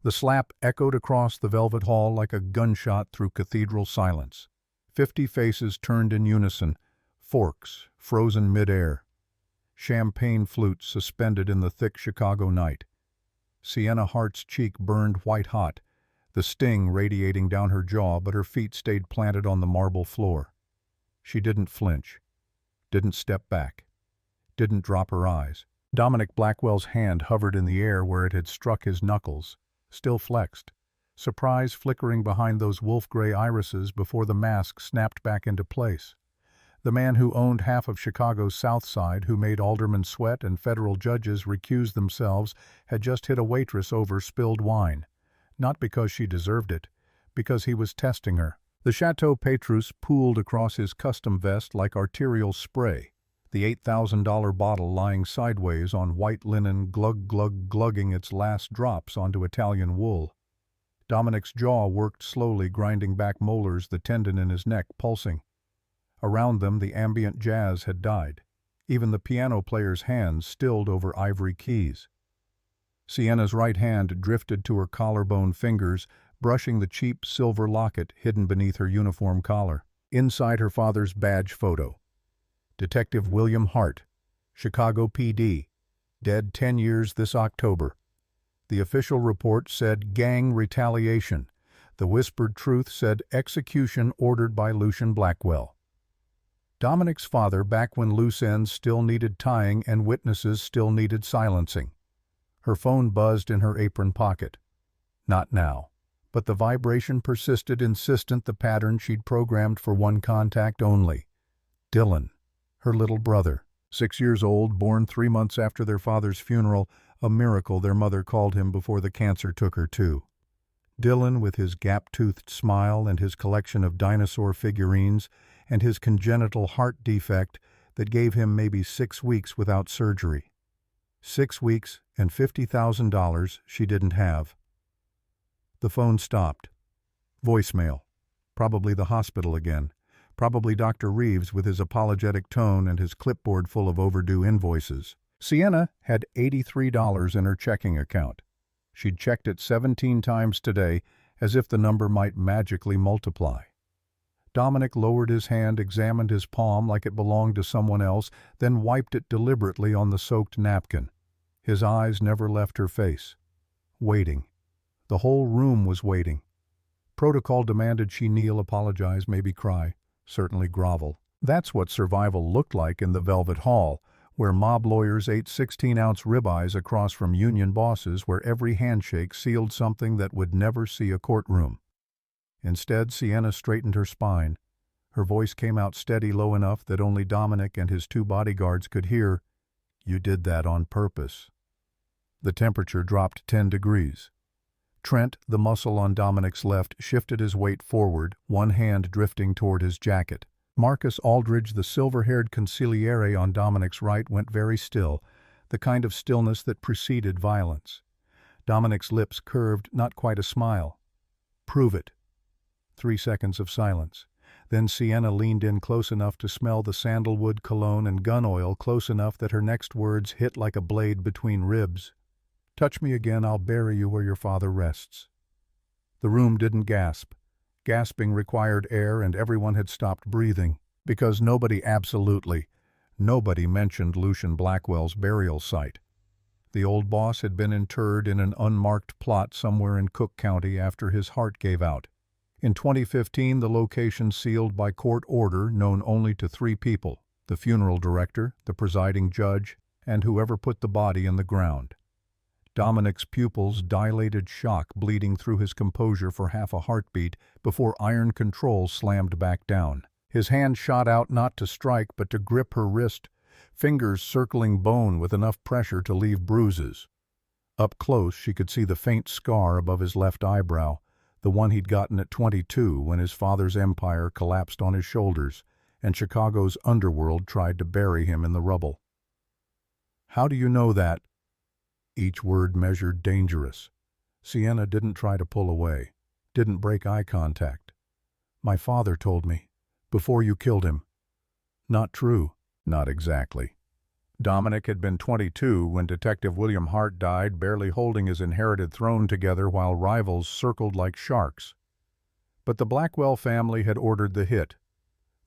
The slap echoed across the velvet hall like a gunshot through cathedral silence. 50 faces turned in unison, forks frozen mid-air, champagne flutes suspended in the thick Chicago night. Sienna Hart's cheek burned white-hot, the sting radiating down her jaw, but her feet stayed planted on the marble floor. She didn't flinch, didn't step back, didn't drop her eyes. Dominic Blackwell's hand hovered in the air where it had struck his knuckles, still flexed, surprise flickering behind those wolf-gray irises before the mask snapped back into place. The man who owned half of Chicago's South Side, who made aldermen sweat and federal judges recuse themselves, had just hit a waitress over spilled wine. Not because she deserved it, because he was testing her. The Chateau Petrus pooled across his custom vest like arterial spray, the $8,000 bottle lying sideways on white linen glugging its last drops onto Italian wool. Dominic's jaw worked slowly, grinding back molars, the tendon in his neck pulsing. Around them the ambient jazz had died. Even the piano player's hands stilled over ivory keys. Sienna's right hand drifted to her collarbone fingers, brushing the cheap silver locket hidden beneath her uniform collar. Inside her father's badge photo. Detective William Hart, Chicago PD, dead 10 years this October. The official report said gang retaliation. The whispered truth said execution ordered by Lucien Blackwell. Dominic's father back when loose ends still needed tying and witnesses still needed silencing. Her phone buzzed in her apron pocket. Not now. But the vibration persisted, insistent, the pattern she'd programmed for one contact only. Dylan, her little brother, 6 years old, born 3 months after their father's funeral, a miracle their mother called him before the cancer took her too. Dylan, with his gap-toothed smile and his collection of dinosaur figurines and his congenital heart defect that gave him maybe 6 weeks without surgery. 6 weeks and $50,000 she didn't have. The phone stopped. Voicemail. Probably the hospital again. Probably Dr. Reeves with his apologetic tone and his clipboard full of overdue invoices. Sienna had $83 in her checking account. She'd checked it 17 times today, as if the number might magically multiply. Dominic lowered his hand, examined his palm like it belonged to someone else, then wiped it deliberately on the soaked napkin. His eyes never left her face. Waiting. The whole room was waiting. Protocol demanded she kneel, apologize, maybe cry, certainly grovel. That's what survival looked like in the Velvet Hall, where mob lawyers ate 16-ounce ribeyes across from union bosses, where every handshake sealed something that would never see a courtroom. Instead, Sienna straightened her spine. Her voice came out steady, low enough that only Dominic and his 2 bodyguards could hear. You did that on purpose. The temperature dropped 10 degrees. Trent, the muscle on Dominic's left, shifted his weight forward, one hand drifting toward his jacket. Marcus Aldridge, the silver-haired consigliere on Dominic's right, went very still, the kind of stillness that preceded violence. Dominic's lips curved, not quite a smile. Prove it. 3 seconds of silence. Then Sienna leaned in close enough to smell the sandalwood cologne and gun oil, close enough that her next words hit like a blade between ribs. Touch me again, I'll bury you where your father rests. The room didn't gasp. Gasping required air, and everyone had stopped breathing, because absolutely nobody mentioned Lucien Blackwell's burial site. The old boss had been interred in an unmarked plot somewhere in Cook County after his heart gave out. In 2015, the location sealed by court order known only to 3 people, the funeral director, the presiding judge, and whoever put the body in the ground. Dominic's pupils dilated, shock bleeding through his composure for half a heartbeat before iron control slammed back down. His hand shot out not to strike but to grip her wrist, fingers circling bone with enough pressure to leave bruises. Up close she could see the faint scar above his left eyebrow, the one he'd gotten at 22 when his father's empire collapsed on his shoulders and Chicago's underworld tried to bury him in the rubble. How do you know that? Each word measured dangerous. Sienna didn't try to pull away, didn't break eye contact. My father told me, before you killed him. Not true. Not exactly. Dominic had been 22 when Detective William Hart died, barely holding his inherited throne together while rivals circled like sharks. But the Blackwell family had ordered the hit.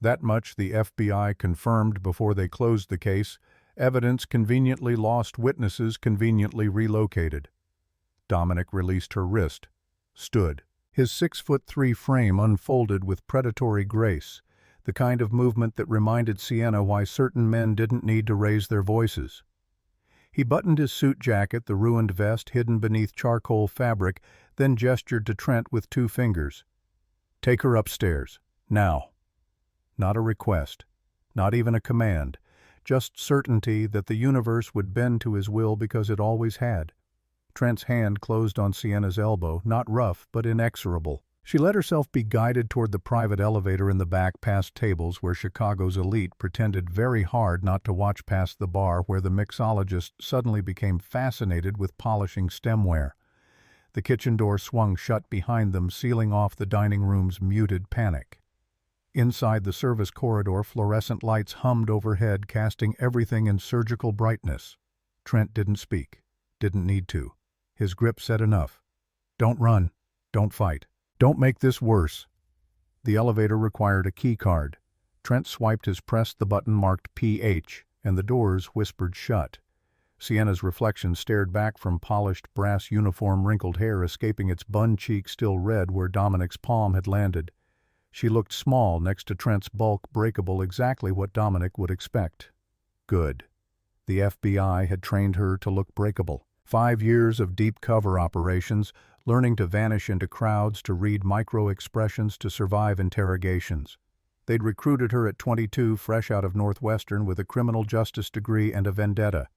That much the FBI confirmed before they closed the case. Evidence conveniently lost, witnesses conveniently relocated. Dominic released her wrist, stood. His 6'3" frame unfolded with predatory grace, the kind of movement that reminded Sienna why certain men didn't need to raise their voices. He buttoned his suit jacket, the ruined vest hidden beneath charcoal fabric, then gestured to Trent with 2 fingers. "Take her upstairs, now." Not a request, not even a command, just certainty that the universe would bend to his will because it always had. Trent's hand closed on Sienna's elbow, not rough, but inexorable. She let herself be guided toward the private elevator in the back, past tables where Chicago's elite pretended very hard not to watch, past the bar where the mixologist suddenly became fascinated with polishing stemware. The kitchen door swung shut behind them, sealing off the dining room's muted panic. Inside the service corridor, fluorescent lights hummed overhead, casting everything in surgical brightness. Trent didn't speak, didn't need to. His grip said enough. "Don't run. Don't fight. Don't make this worse." The elevator required a key card. Trent swiped pressed the button marked PH, and the doors whispered shut. Sienna's reflection stared back from polished brass uniform, wrinkled hair escaping its bun cheek still red where Dominic's palm had landed. She looked small next to Trent's bulk, breakable, exactly what Dominic would expect. Good. The FBI had trained her to look breakable. 5 years of deep cover operations, learning to vanish into crowds, to read micro-expressions, to survive interrogations. They'd recruited her at 22, fresh out of Northwestern with a criminal justice degree and a vendetta.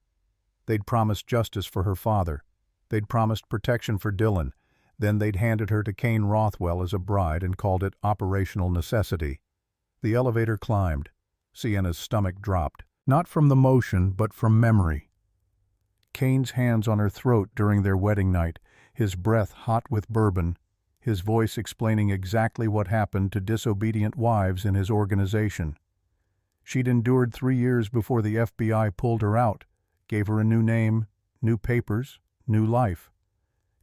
They'd promised justice for her father. They'd promised protection for Dylan. Then they'd handed her to Kane Rothwell as a bride and called it operational necessity. The elevator climbed. Sienna's stomach dropped, not from the motion, but from memory. Kane's hands on her throat during their wedding night, his breath hot with bourbon, his voice explaining exactly what happened to disobedient wives in his organization. She'd endured 3 years before the FBI pulled her out, gave her a new name, new papers, new life.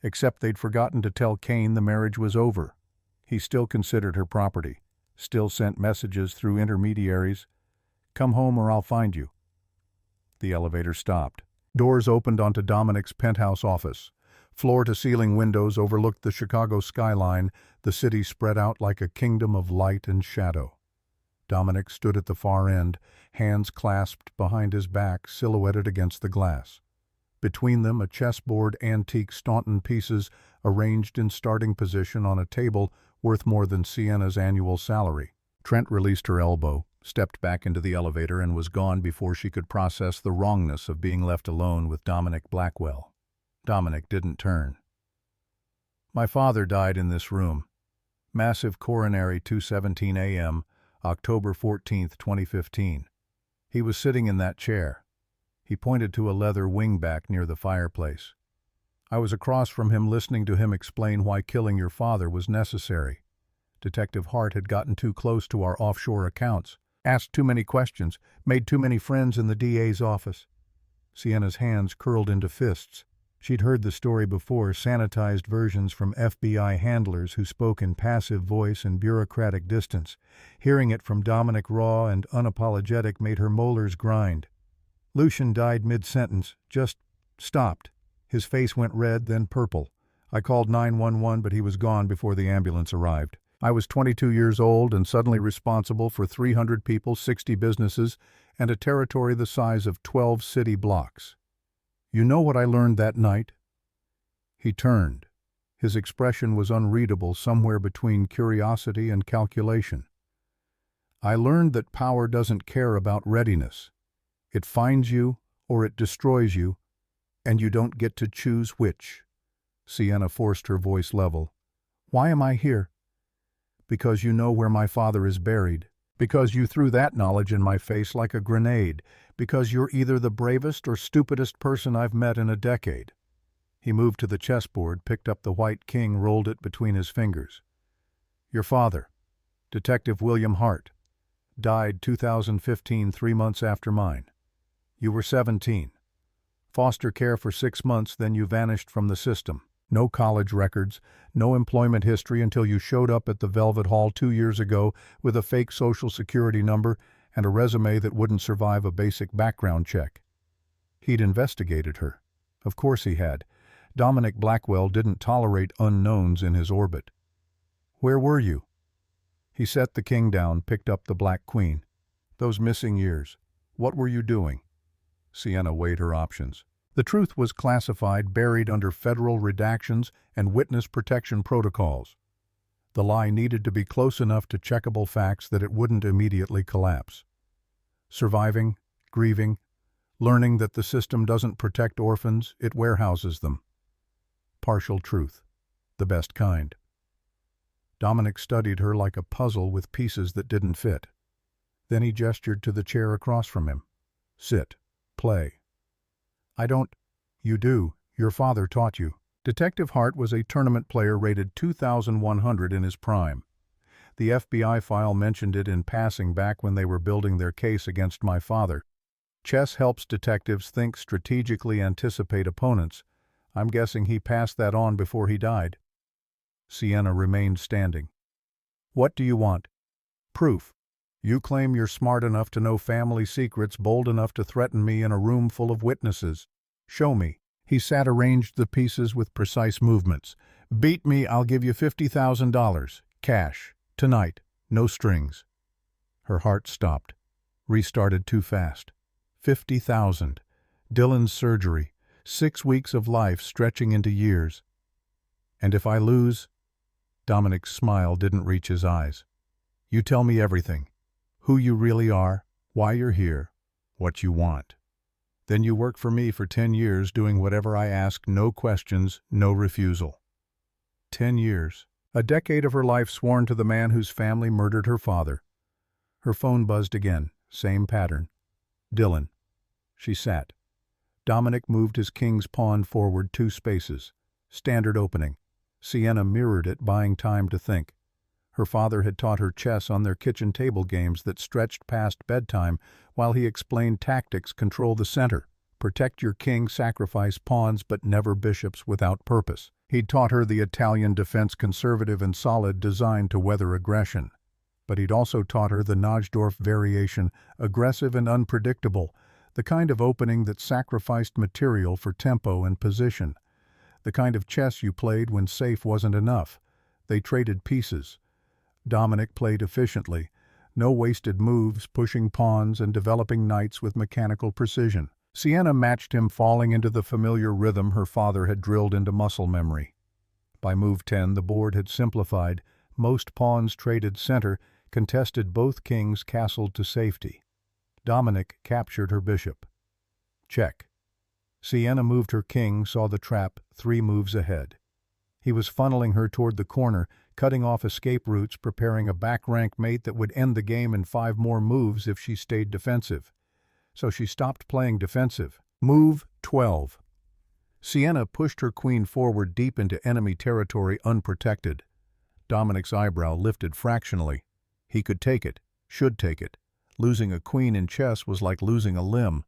Except they'd forgotten to tell Kane the marriage was over. He still considered her property, still sent messages through intermediaries. "Come home or I'll find you." The elevator stopped. Doors opened onto Dominic's penthouse office. Floor-to-ceiling windows overlooked the Chicago skyline, the city spread out like a kingdom of light and shadow. Dominic stood at the far end, hands clasped behind his back, silhouetted against the glass. Between them, a chessboard, antique Staunton pieces arranged in starting position on a table worth more than Sienna's annual salary. Trent released her elbow, stepped back into the elevator, and was gone before she could process the wrongness of being left alone with Dominic Blackwell. Dominic didn't turn. "My father died in this room. Massive coronary, 2:17 a.m., October 14, 2015. He was sitting in that chair." He pointed to a leather wingback near the fireplace. "I was across from him listening to him explain why killing your father was necessary. Detective Hart had gotten too close to our offshore accounts, asked too many questions, made too many friends in the DA's office." Sienna's hands curled into fists. She'd heard the story before, sanitized versions from FBI handlers who spoke in passive voice and bureaucratic distance. Hearing it from Dominic, raw and unapologetic, made her molars grind. "Lucian died mid-sentence, just stopped. His face went red, then purple. I called 911, but he was gone before the ambulance arrived. I was 22 years old and suddenly responsible for 300 people, 60 businesses, and a territory the size of 12 city blocks. You know what I learned that night?" He turned. His expression was unreadable, somewhere between curiosity and calculation. "I learned that power doesn't care about readiness. It finds you or it destroys you, and you don't get to choose which." Sienna forced her voice level. "Why am I here?" "Because you know where my father is buried. Because you threw that knowledge in my face like a grenade. Because you're either the bravest or stupidest person I've met in a decade." He moved to the chessboard, picked up the white king, rolled it between his fingers. "Your father, Detective William Hart, died 2015, 3 months after mine. You were 17. Foster care for 6 months, then you vanished from the system. No college records, no employment history until you showed up at the Velvet Hall 2 years ago with a fake social security number and a resume that wouldn't survive a basic background check. He'd investigated her. Of course he had. Dominic Blackwell didn't tolerate unknowns in his orbit. Where were you? He set the king down, picked up the Black Queen. Those missing years. What were you doing? Sienna weighed her options. The truth was classified, buried under federal redactions and witness protection protocols. The lie needed to be close enough to checkable facts that it wouldn't immediately collapse. Surviving, grieving, learning that the system doesn't protect orphans, it warehouses them. Partial truth. The best kind. Dominic studied her like a puzzle with pieces that didn't fit. Then he gestured to the chair across from him. Sit. Play. I don't. You do. Your father taught you. Detective Hart was a tournament player rated 2,100 in his prime. The FBI file mentioned it in passing back when they were building their case against my father. Chess helps detectives think, strategically anticipate opponents. I'm guessing he passed that on before he died. Sienna remained standing. What do you want? Proof. You claim you're smart enough to know family secrets, bold enough to threaten me in a room full of witnesses. Show me. He arranged the pieces with precise movements. Beat me, I'll give you $50,000. Cash. Tonight. No strings. Her heart stopped. Restarted too fast. 50,000. Dylan's surgery. 6 weeks of life stretching into years. And if I lose? Dominic's smile didn't reach his eyes. You tell me everything. Who you really are, why you're here, what you want. Then you work for me for 10 years doing whatever I ask, no questions, no refusal. 10 years. A decade of her life sworn to the man whose family murdered her father. Her phone buzzed again, same pattern. Dylan. She sat. Dominic moved his king's pawn forward 2 spaces. Standard opening. Sienna mirrored it, buying time to think. Her father had taught her chess on their kitchen table games that stretched past bedtime while he explained tactics: control the center, protect your king, sacrifice pawns but never bishops without purpose. He'd taught her the Italian defense, conservative and solid, designed to weather aggression. But he'd also taught her the Najdorf variation, aggressive and unpredictable, the kind of opening that sacrificed material for tempo and position. The kind of chess you played when safe wasn't enough. They traded pieces. Dominic played efficiently, no wasted moves, pushing pawns and developing knights with mechanical precision. Sienna matched him, falling into the familiar rhythm her father had drilled into muscle memory. By move 10, the board had simplified. Most pawns traded center, contested, both kings castled to safety. Dominic captured her bishop. Check. Sienna moved her king, saw the trap, 3 moves ahead. He was funneling her toward the corner, cutting off escape routes, preparing a back-rank mate that would end the game in 5 more moves if she stayed defensive. So she stopped playing defensive. Move 12. Sienna pushed her queen forward deep into enemy territory unprotected. Dominic's eyebrow lifted fractionally. He could take it, should take it. Losing a queen in chess was like losing a limb.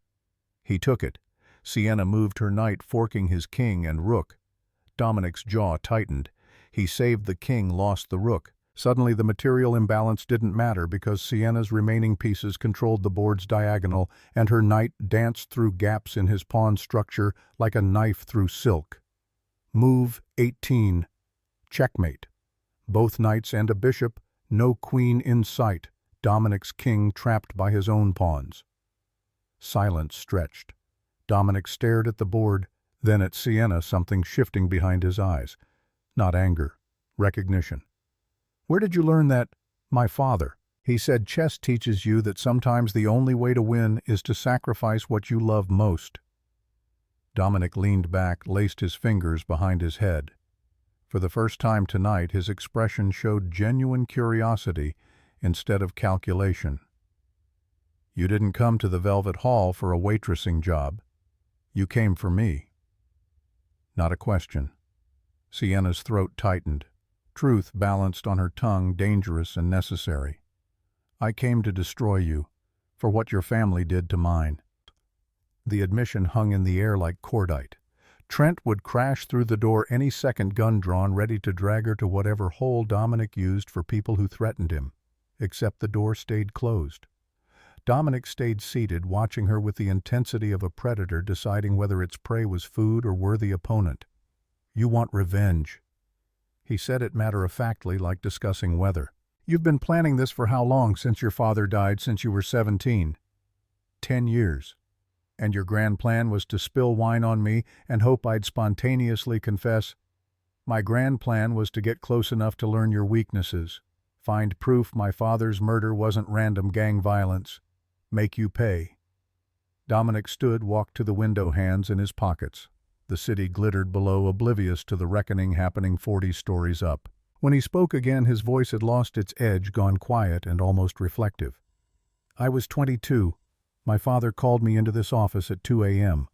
He took it. Sienna moved her knight, forking his king and rook. Dominic's jaw tightened. He saved the king, lost the rook. Suddenly the material imbalance didn't matter because Sienna's remaining pieces controlled the board's diagonal, and her knight danced through gaps in his pawn structure like a knife through silk. Move 18. Checkmate. Both knights and a bishop, no queen in sight. Dominic's king trapped by his own pawns. Silence stretched. Dominic stared at the board, then at Sienna, something shifting behind his eyes. Not anger, recognition. Where did you learn that? My father. He said chess teaches you that sometimes the only way to win is to sacrifice what you love most. Dominic leaned back, laced his fingers behind his head. For the first time tonight, his expression showed genuine curiosity instead of calculation. You didn't come to the Velvet Hall for a waitressing job. You came for me. Not a question. Sienna's throat tightened. Truth balanced on her tongue, dangerous and necessary. I came to destroy you, for what your family did to mine. The admission hung in the air like cordite. Trent would crash through the door any second, gun drawn, ready to drag her to whatever hole Dominic used for people who threatened him. Except the door stayed closed. Dominic stayed seated, watching her with the intensity of a predator deciding whether its prey was food or worthy opponent. "You want revenge." He said it matter-of-factly, like discussing weather. "You've been planning this for how long? Since your father died, since you were 17? 10 years. And your grand plan was to spill wine on me and hope I'd spontaneously confess? My grand plan was to get close enough to learn your weaknesses, find proof my father's murder wasn't random gang violence, make you pay." Dominic stood, walked to the window, hands in his pockets. The city glittered below, oblivious to the reckoning happening 40 stories up. When he spoke again, his voice had lost its edge, gone quiet and almost reflective. "I was 22. My father called me into this office at 2 a.m.,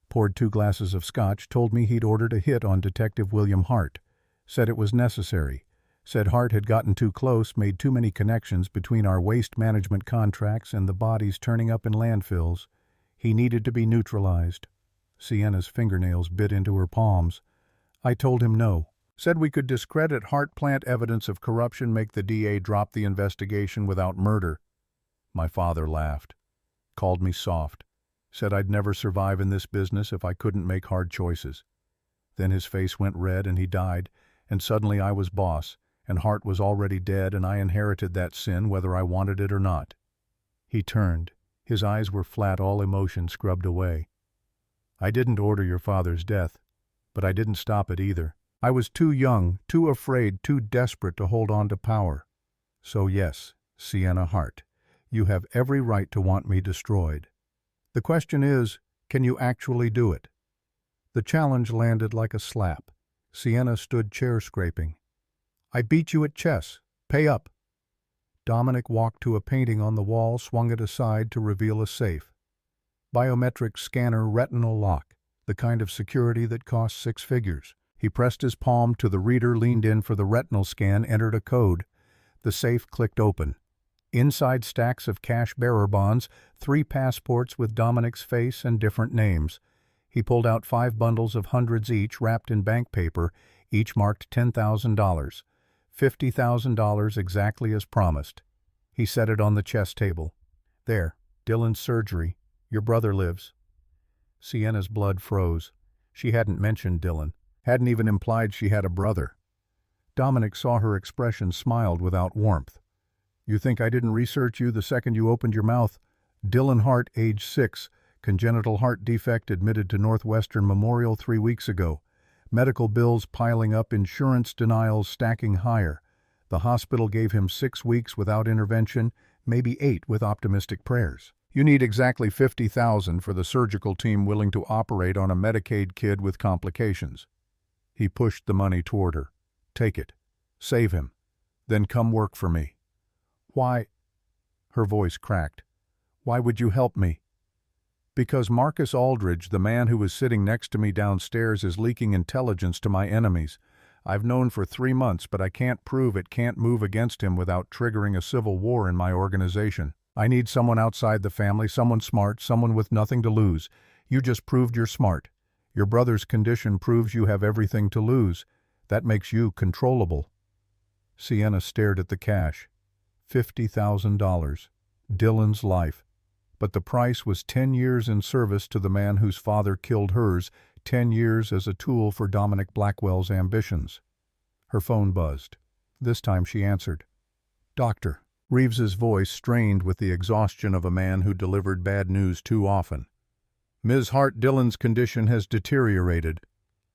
poured 2 glasses of scotch, told me he'd ordered a hit on Detective William Hart, said it was necessary, said Hart had gotten too close, made too many connections between our waste management contracts and the bodies turning up in landfills. He needed to be neutralized." Sienna's fingernails bit into her palms. "I told him no. Said we could discredit Hart, plant evidence of corruption, make the DA drop the investigation without murder." My father laughed. Called me soft. Said I'd never survive in this business if I couldn't make hard choices. Then his face went red and he died, and suddenly I was boss, and Hart was already dead, and I inherited that sin whether I wanted it or not. He turned. His eyes were flat, all emotion scrubbed away. "I didn't order your father's death, but I didn't stop it either. I was too young, too afraid, too desperate to hold on to power. So yes, Sienna Hart, you have every right to want me destroyed. The question is, can you actually do it?" The challenge landed like a slap. Sienna stood chair-scraping. "I beat you at chess. Pay up." Dominic walked to a painting on the wall, swung it aside to reveal a safe. Biometric scanner, retinal lock, the kind of security that costs 6 figures. He pressed his palm to the reader, leaned in for the retinal scan, entered a code. The safe clicked open. Inside, stacks of cash-bearer bonds, 3 passports with Dominic's face and different names. He pulled out 5 bundles of hundreds each, wrapped in bank paper, each marked $10,000. $50,000 exactly as promised. He set it on the chess table. "There, Dylan's surgery. Your brother lives." Sienna's blood froze. She hadn't mentioned Dylan, hadn't even implied she had a brother. Dominic saw her expression, smiled without warmth. "You think I didn't research you the second you opened your mouth? Dylan Hart, age 6, congenital heart defect, admitted to Northwestern Memorial 3 weeks ago. Medical bills piling up, insurance denials stacking higher. The hospital gave him 6 weeks without intervention, maybe 8 with optimistic prayers. You need exactly $50,000 for the surgical team willing to operate on a Medicaid kid with complications." He pushed the money toward her. "Take it. Save him. Then come work for me." "Why?" Her voice cracked. "Why would you help me?" "Because Marcus Aldridge, the man who was sitting next to me downstairs, is leaking intelligence to my enemies. I've known for 3 months, but I can't prove it, can't move against him without triggering a civil war in my organization. I need someone outside the family, someone smart, someone with nothing to lose. You just proved you're smart. Your brother's condition proves you have everything to lose. That makes you controllable." Sienna stared at the cash. $50,000. Dylan's life. But the price was 10 years in service to the man whose father killed hers, 10 years as a tool for Dominic Blackwell's ambitions. Her phone buzzed. This time she answered. "Doctor." Reeves's voice strained with the exhaustion of a man who delivered bad news too often. "Ms. Hart, Dylan's condition has deteriorated.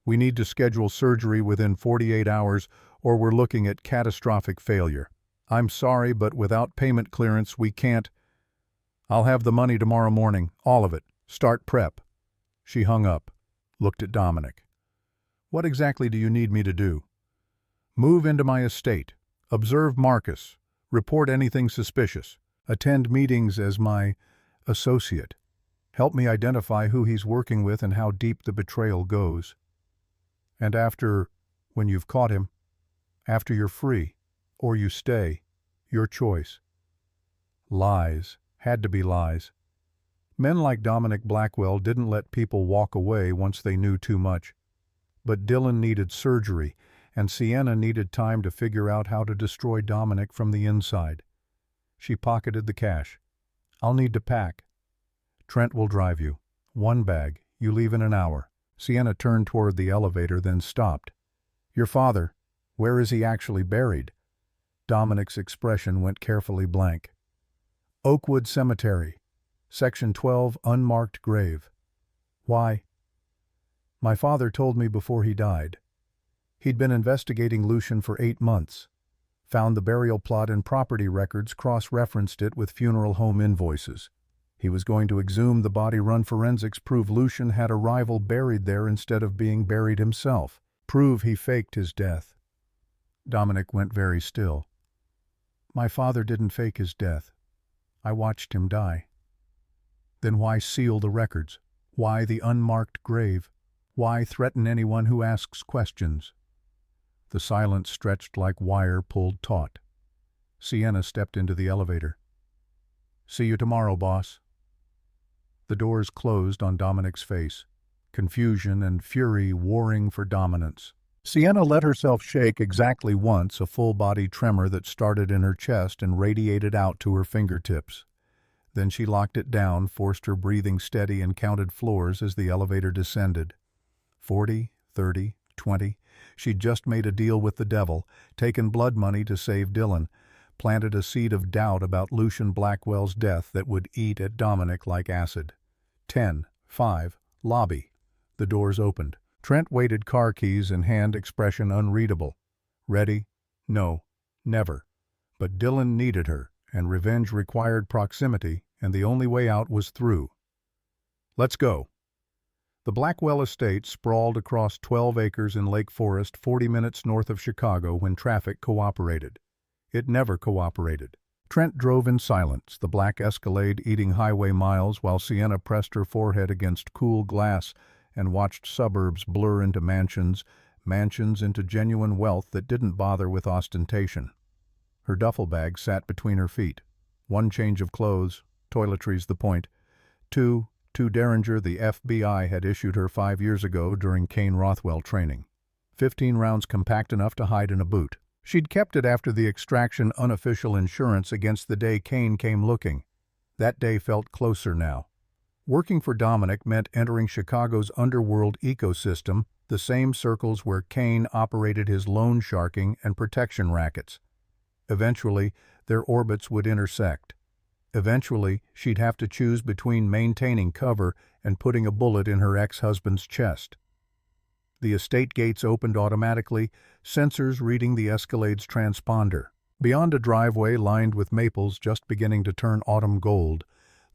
We need to schedule surgery within 48 hours, or we're looking at catastrophic failure. I'm sorry, but without payment clearance, we can't. I'll have the money tomorrow morning, all of it. Start prep." She hung up, looked at Dominic. "What exactly do you need me to do?" "Move into my estate. Observe Marcus. Report anything suspicious. Attend meetings as my associate. Help me identify who he's working with and how deep the betrayal goes. And after, when you've caught him, after you're free, or you stay, your choice." Lies. Had to be lies. Men like Dominic Blackwell didn't let people walk away once they knew too much. But Dylan needed surgery, and Sienna needed time to figure out how to destroy Dominic from the inside. She pocketed the cash. "I'll need to pack." "Trent will drive you. 1 bag. You leave in an hour." Sienna turned toward the elevator, then stopped. "Your father, where is he actually buried?" Dominic's expression went carefully blank. "Oakwood Cemetery, Section 12, unmarked grave." "Why?" "My father told me before he died. He'd been investigating Lucian for 8 months. Found the burial plot in property records, cross-referenced it with funeral home invoices. He was going to exhume the body, run forensics, prove Lucian had a rival buried there instead of being buried himself. Prove he faked his death." Dominic went very still. "My father didn't fake his death. I watched him die." "Then why seal the records? Why the unmarked grave? Why threaten anyone who asks questions?" The silence stretched like wire pulled taut. Sienna stepped into the elevator. "See you tomorrow, boss." The doors closed on Dominic's face, confusion and fury warring for dominance. Sienna let herself shake exactly once, a full-body tremor that started in her chest and radiated out to her fingertips. Then she locked it down, forced her breathing steady, and counted floors as the elevator descended. 40, 30, 20. She'd just made a deal with the devil, taken blood money to save Dylan, planted a seed of doubt about Lucian Blackwell's death that would eat at Dominic like acid. 10, 5, lobby. The doors opened. Trent waited, car keys in hand, expression unreadable. Ready? No. Never. But Dylan needed her, and revenge required proximity, and the only way out was through. "Let's go." The Blackwell estate sprawled across 12 acres in Lake Forest, 40 minutes north of Chicago, when traffic cooperated. It never cooperated. Trent drove in silence, the black Escalade eating highway miles, while Sienna pressed her forehead against cool glass and watched suburbs blur into mansions, mansions into genuine wealth that didn't bother with ostentation. Her duffel bag sat between her feet. 1 change of clothes, toiletries the point. 2 Derringer the FBI had issued her 5 years ago during Kane Rothwell training. 15 rounds compact enough to hide in a boot. She'd kept it after the extraction, unofficial insurance against the day Kane came looking. That day felt closer now. Working for Dominic meant entering Chicago's underworld ecosystem, the same circles where Kane operated his loan sharking and protection rackets. Eventually, their orbits would intersect. Eventually, she'd have to choose between maintaining cover and putting a bullet in her ex-husband's chest. The estate gates opened automatically, sensors reading the Escalade's transponder. Beyond a driveway lined with maples just beginning to turn autumn gold,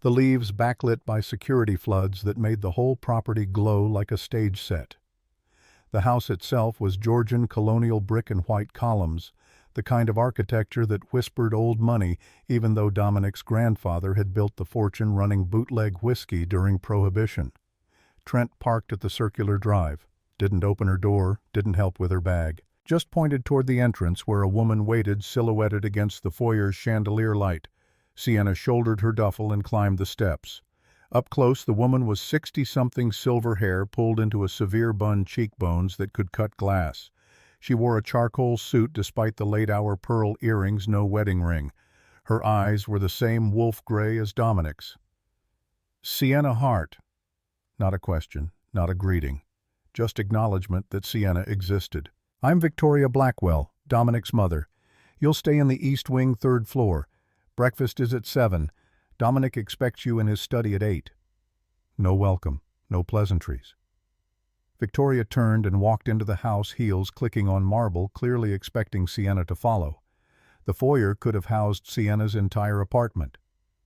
the leaves backlit by security floods that made the whole property glow like a stage set. The house itself was Georgian colonial brick and white columns, the kind of architecture that whispered old money, even though Dominic's grandfather had built the fortune running bootleg whiskey during Prohibition. Trent parked at the circular drive, didn't open her door, didn't help with her bag, just pointed toward the entrance where a woman waited silhouetted against the foyer's chandelier light. Sienna shouldered her duffel and climbed the steps. Up close, the woman was 60-something, silver hair pulled into a severe bun, cheekbones that could cut glass. She wore a charcoal suit despite the late-hour pearl earrings, no wedding ring. Her eyes were the same wolf gray as Dominic's. Sienna Hart. Not a question, not a greeting. Just acknowledgement that Sienna existed. "I'm Victoria Blackwell, Dominic's mother. You'll stay in the East Wing, 3rd floor. Breakfast is at 7. Dominic expects you in his study at 8. No welcome, no pleasantries. Victoria turned and walked into the house, heels clicking on marble, clearly expecting Sienna to follow. The foyer could have housed Sienna's entire apartment.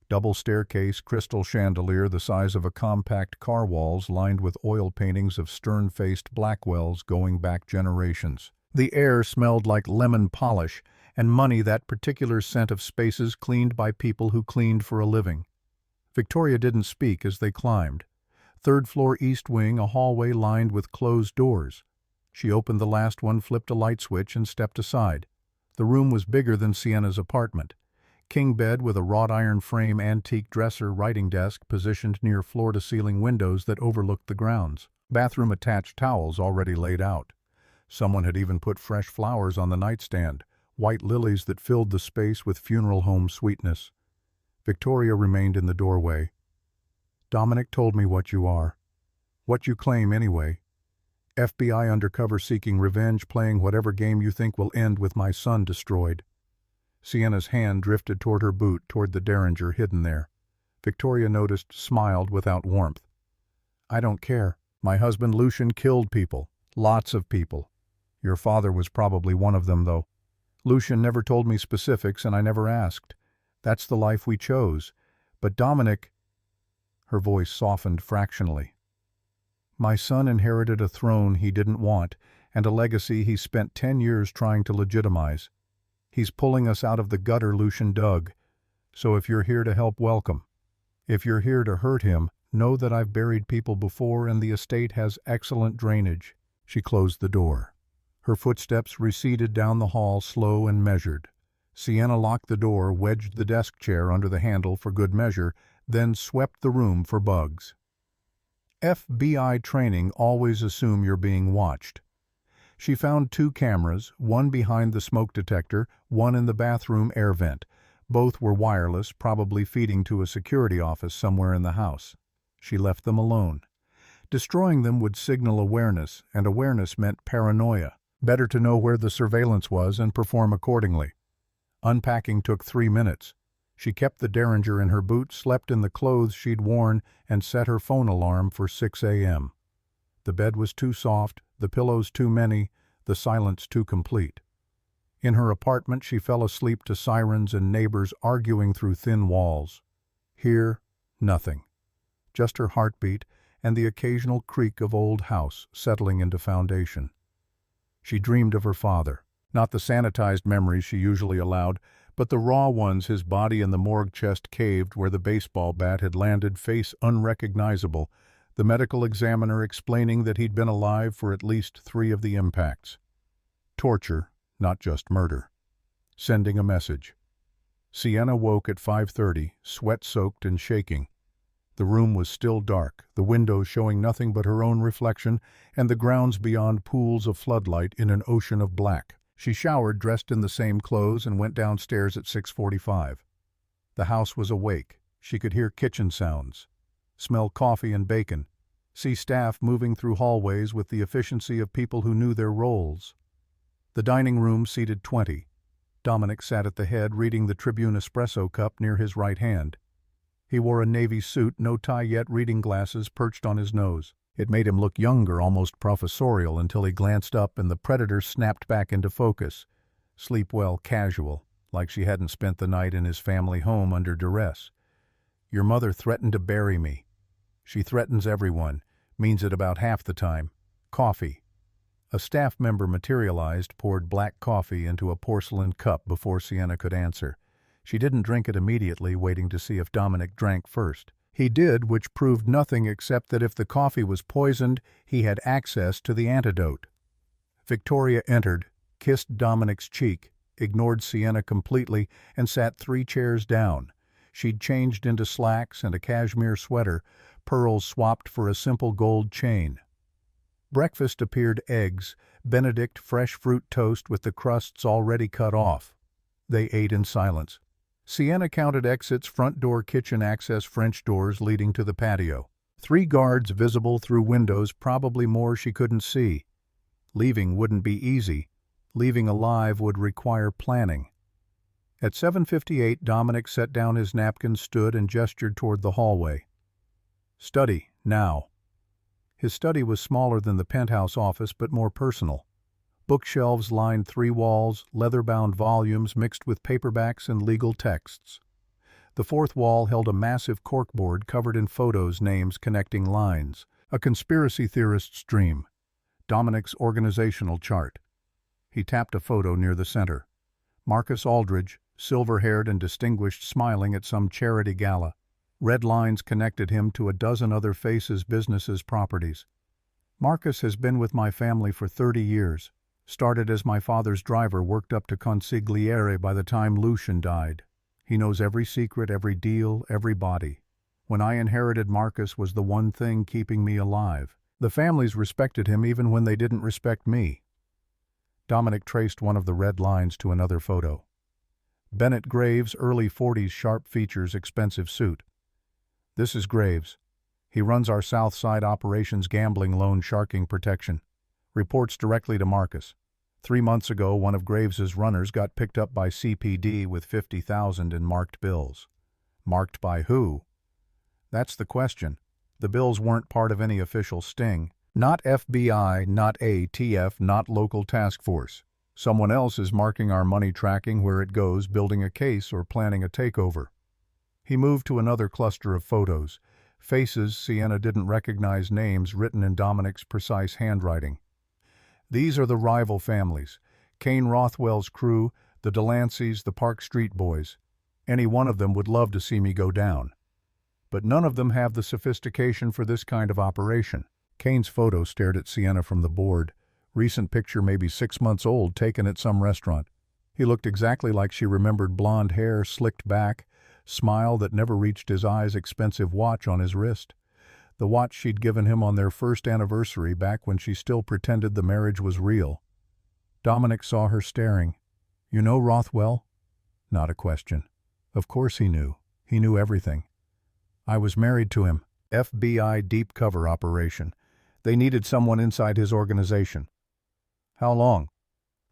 Double staircase, crystal chandelier the size of a compact car, walls lined with oil paintings of stern-faced Blackwells going back generations. The air smelled like lemon polish, and money, that particular scent of spaces cleaned by people who cleaned for a living. Victoria didn't speak as they climbed. 3rd floor, East Wing, a hallway lined with closed doors. She opened the last one, flipped a light switch, and stepped aside. The room was bigger than Sienna's apartment. King bed with a wrought iron frame antique dresser writing desk positioned near floor-to-ceiling windows that overlooked the grounds. Bathroom attached towels already laid out. Someone had even put fresh flowers on the nightstand, white lilies that filled the space with funeral home sweetness. Victoria remained in the doorway. "Dominic told me what you are. What you claim anyway. FBI undercover seeking revenge, playing whatever game you think will end with my son destroyed." Sienna's hand drifted toward her boot, toward the derringer hidden there. Victoria noticed, smiled without warmth. "I don't care. My husband Lucian killed people. Lots of people. Your father was probably one of them, though. Lucian never told me specifics, and I never asked. That's the life we chose. But Dominic—" Her voice softened fractionally. "My son inherited a throne he didn't want, and a legacy he spent 10 years trying to legitimize. He's pulling us out of the gutter Lucian dug. So if you're here to help, welcome. If you're here to hurt him, know that I've buried people before and the estate has excellent drainage." She closed the door. Her footsteps receded down the hall, slow and measured. Sienna locked the door, wedged the desk chair under the handle for good measure, then swept the room for bugs. FBI training always assume you're being watched. She found 2 cameras, one behind the smoke detector, one in the bathroom air vent. Both were wireless, probably feeding to a security office somewhere in the house. She left them alone. Destroying them would signal awareness, and awareness meant paranoia. Better to know where the surveillance was and perform accordingly. Unpacking took 3 minutes. She kept the derringer in her boot, slept in the clothes she'd worn, and set her phone alarm for 6 a.m. The bed was too soft, the pillows too many, the silence too complete. In her apartment she fell asleep to sirens and neighbors arguing through thin walls. Here, nothing. Just her heartbeat and the occasional creak of old house settling into foundation. She dreamed of her father, not the sanitized memories she usually allowed, but the raw ones, his body in the morgue chest caved where the baseball bat had landed, face unrecognizable, the medical examiner explaining that he'd been alive for at least 3 of the impacts. Torture, not just murder. Sending a message. Sienna woke at 5:30, sweat-soaked and shaking. The room was still dark, the windows showing nothing but her own reflection, and the grounds beyond pools of floodlight in an ocean of black. She showered, dressed in the same clothes, and went downstairs at 6:45. The house was awake. She could hear kitchen sounds, smell coffee and bacon, see staff moving through hallways with the efficiency of people who knew their roles. The dining room seated 20. Dominic sat at the head, reading the Tribune espresso cup near his right hand. He wore a navy suit, no tie yet, reading glasses perched on his nose. It made him look younger, almost professorial, until he glanced up and the predator snapped back into focus. Sleep well, casual, like she hadn't spent the night in his family home under duress. "Your mother threatened to bury me. She threatens everyone, means it about half the time. Coffee." A staff member materialized, poured black coffee into a porcelain cup before Sienna could answer. She didn't drink it immediately, waiting to see if Dominic drank first. He did, which proved nothing except that if the coffee was poisoned, he had access to the antidote. Victoria entered, kissed Dominic's cheek, ignored Sienna completely, and sat 3 chairs down. She'd changed into slacks and a cashmere sweater, pearls swapped for a simple gold chain. Breakfast appeared: eggs, Benedict fresh fruit toast with the crusts already cut off. They ate in silence. Sienna counted exits: front door, kitchen access, French doors leading to the patio. 3 guards visible through windows, probably more she couldn't see. Leaving wouldn't be easy. Leaving alive would require planning. At 7:58, Dominic set down his napkin, stood, and gestured toward the hallway. "Study, now." His study was smaller than the penthouse office, but more personal. Bookshelves lined 3 walls, leather-bound volumes mixed with paperbacks and legal texts. The 4th wall held a massive corkboard covered in photos, names, connecting lines. A conspiracy theorist's dream. Dominic's organizational chart. He tapped a photo near the center. Marcus Aldridge, silver-haired and distinguished, smiling at some charity gala. Red lines connected him to a dozen other faces, businesses, properties. "Marcus has been with my family for 30 years. Started as my father's driver, worked up to consigliere by the time Lucian died. He knows every secret, every deal, every body. When I inherited Marcus was the one thing keeping me alive. The families respected him even when they didn't respect me. Dominic traced one of the red lines to another photo. Bennett Graves, early 40s, sharp features, expensive suit. This is Graves. He runs our South Side operations, gambling, loan sharking protection. Reports directly to Marcus. 3 months ago, one of Graves's runners got picked up by CPD with $50,000 in marked bills. Marked by who? That's the question. The bills weren't part of any official sting. Not FBI, not ATF, not local task force. Someone else is marking our money, tracking where it goes, building a case, or planning a takeover. He moved to another cluster of photos. Faces Sienna didn't recognize, names written in Dominic's precise handwriting. These are the rival families. Kane Rothwell's crew, the Delanceys, the Park Street Boys. Any one of them would love to see me go down. But none of them have the sophistication for this kind of operation. Kane's photo stared at Sienna from the board. Recent picture, maybe 6 months old, taken at some restaurant. He looked exactly like she remembered, blonde hair, slicked back, smile that never reached his eyes, expensive watch on his wrist. The watch she'd given him on their first anniversary back when she still pretended the marriage was real. Dominic saw her staring. "You know Rothwell?" Not a question. Of course he knew. He knew everything. "I was married to him. FBI deep cover operation. They needed someone inside his organization." "How long?"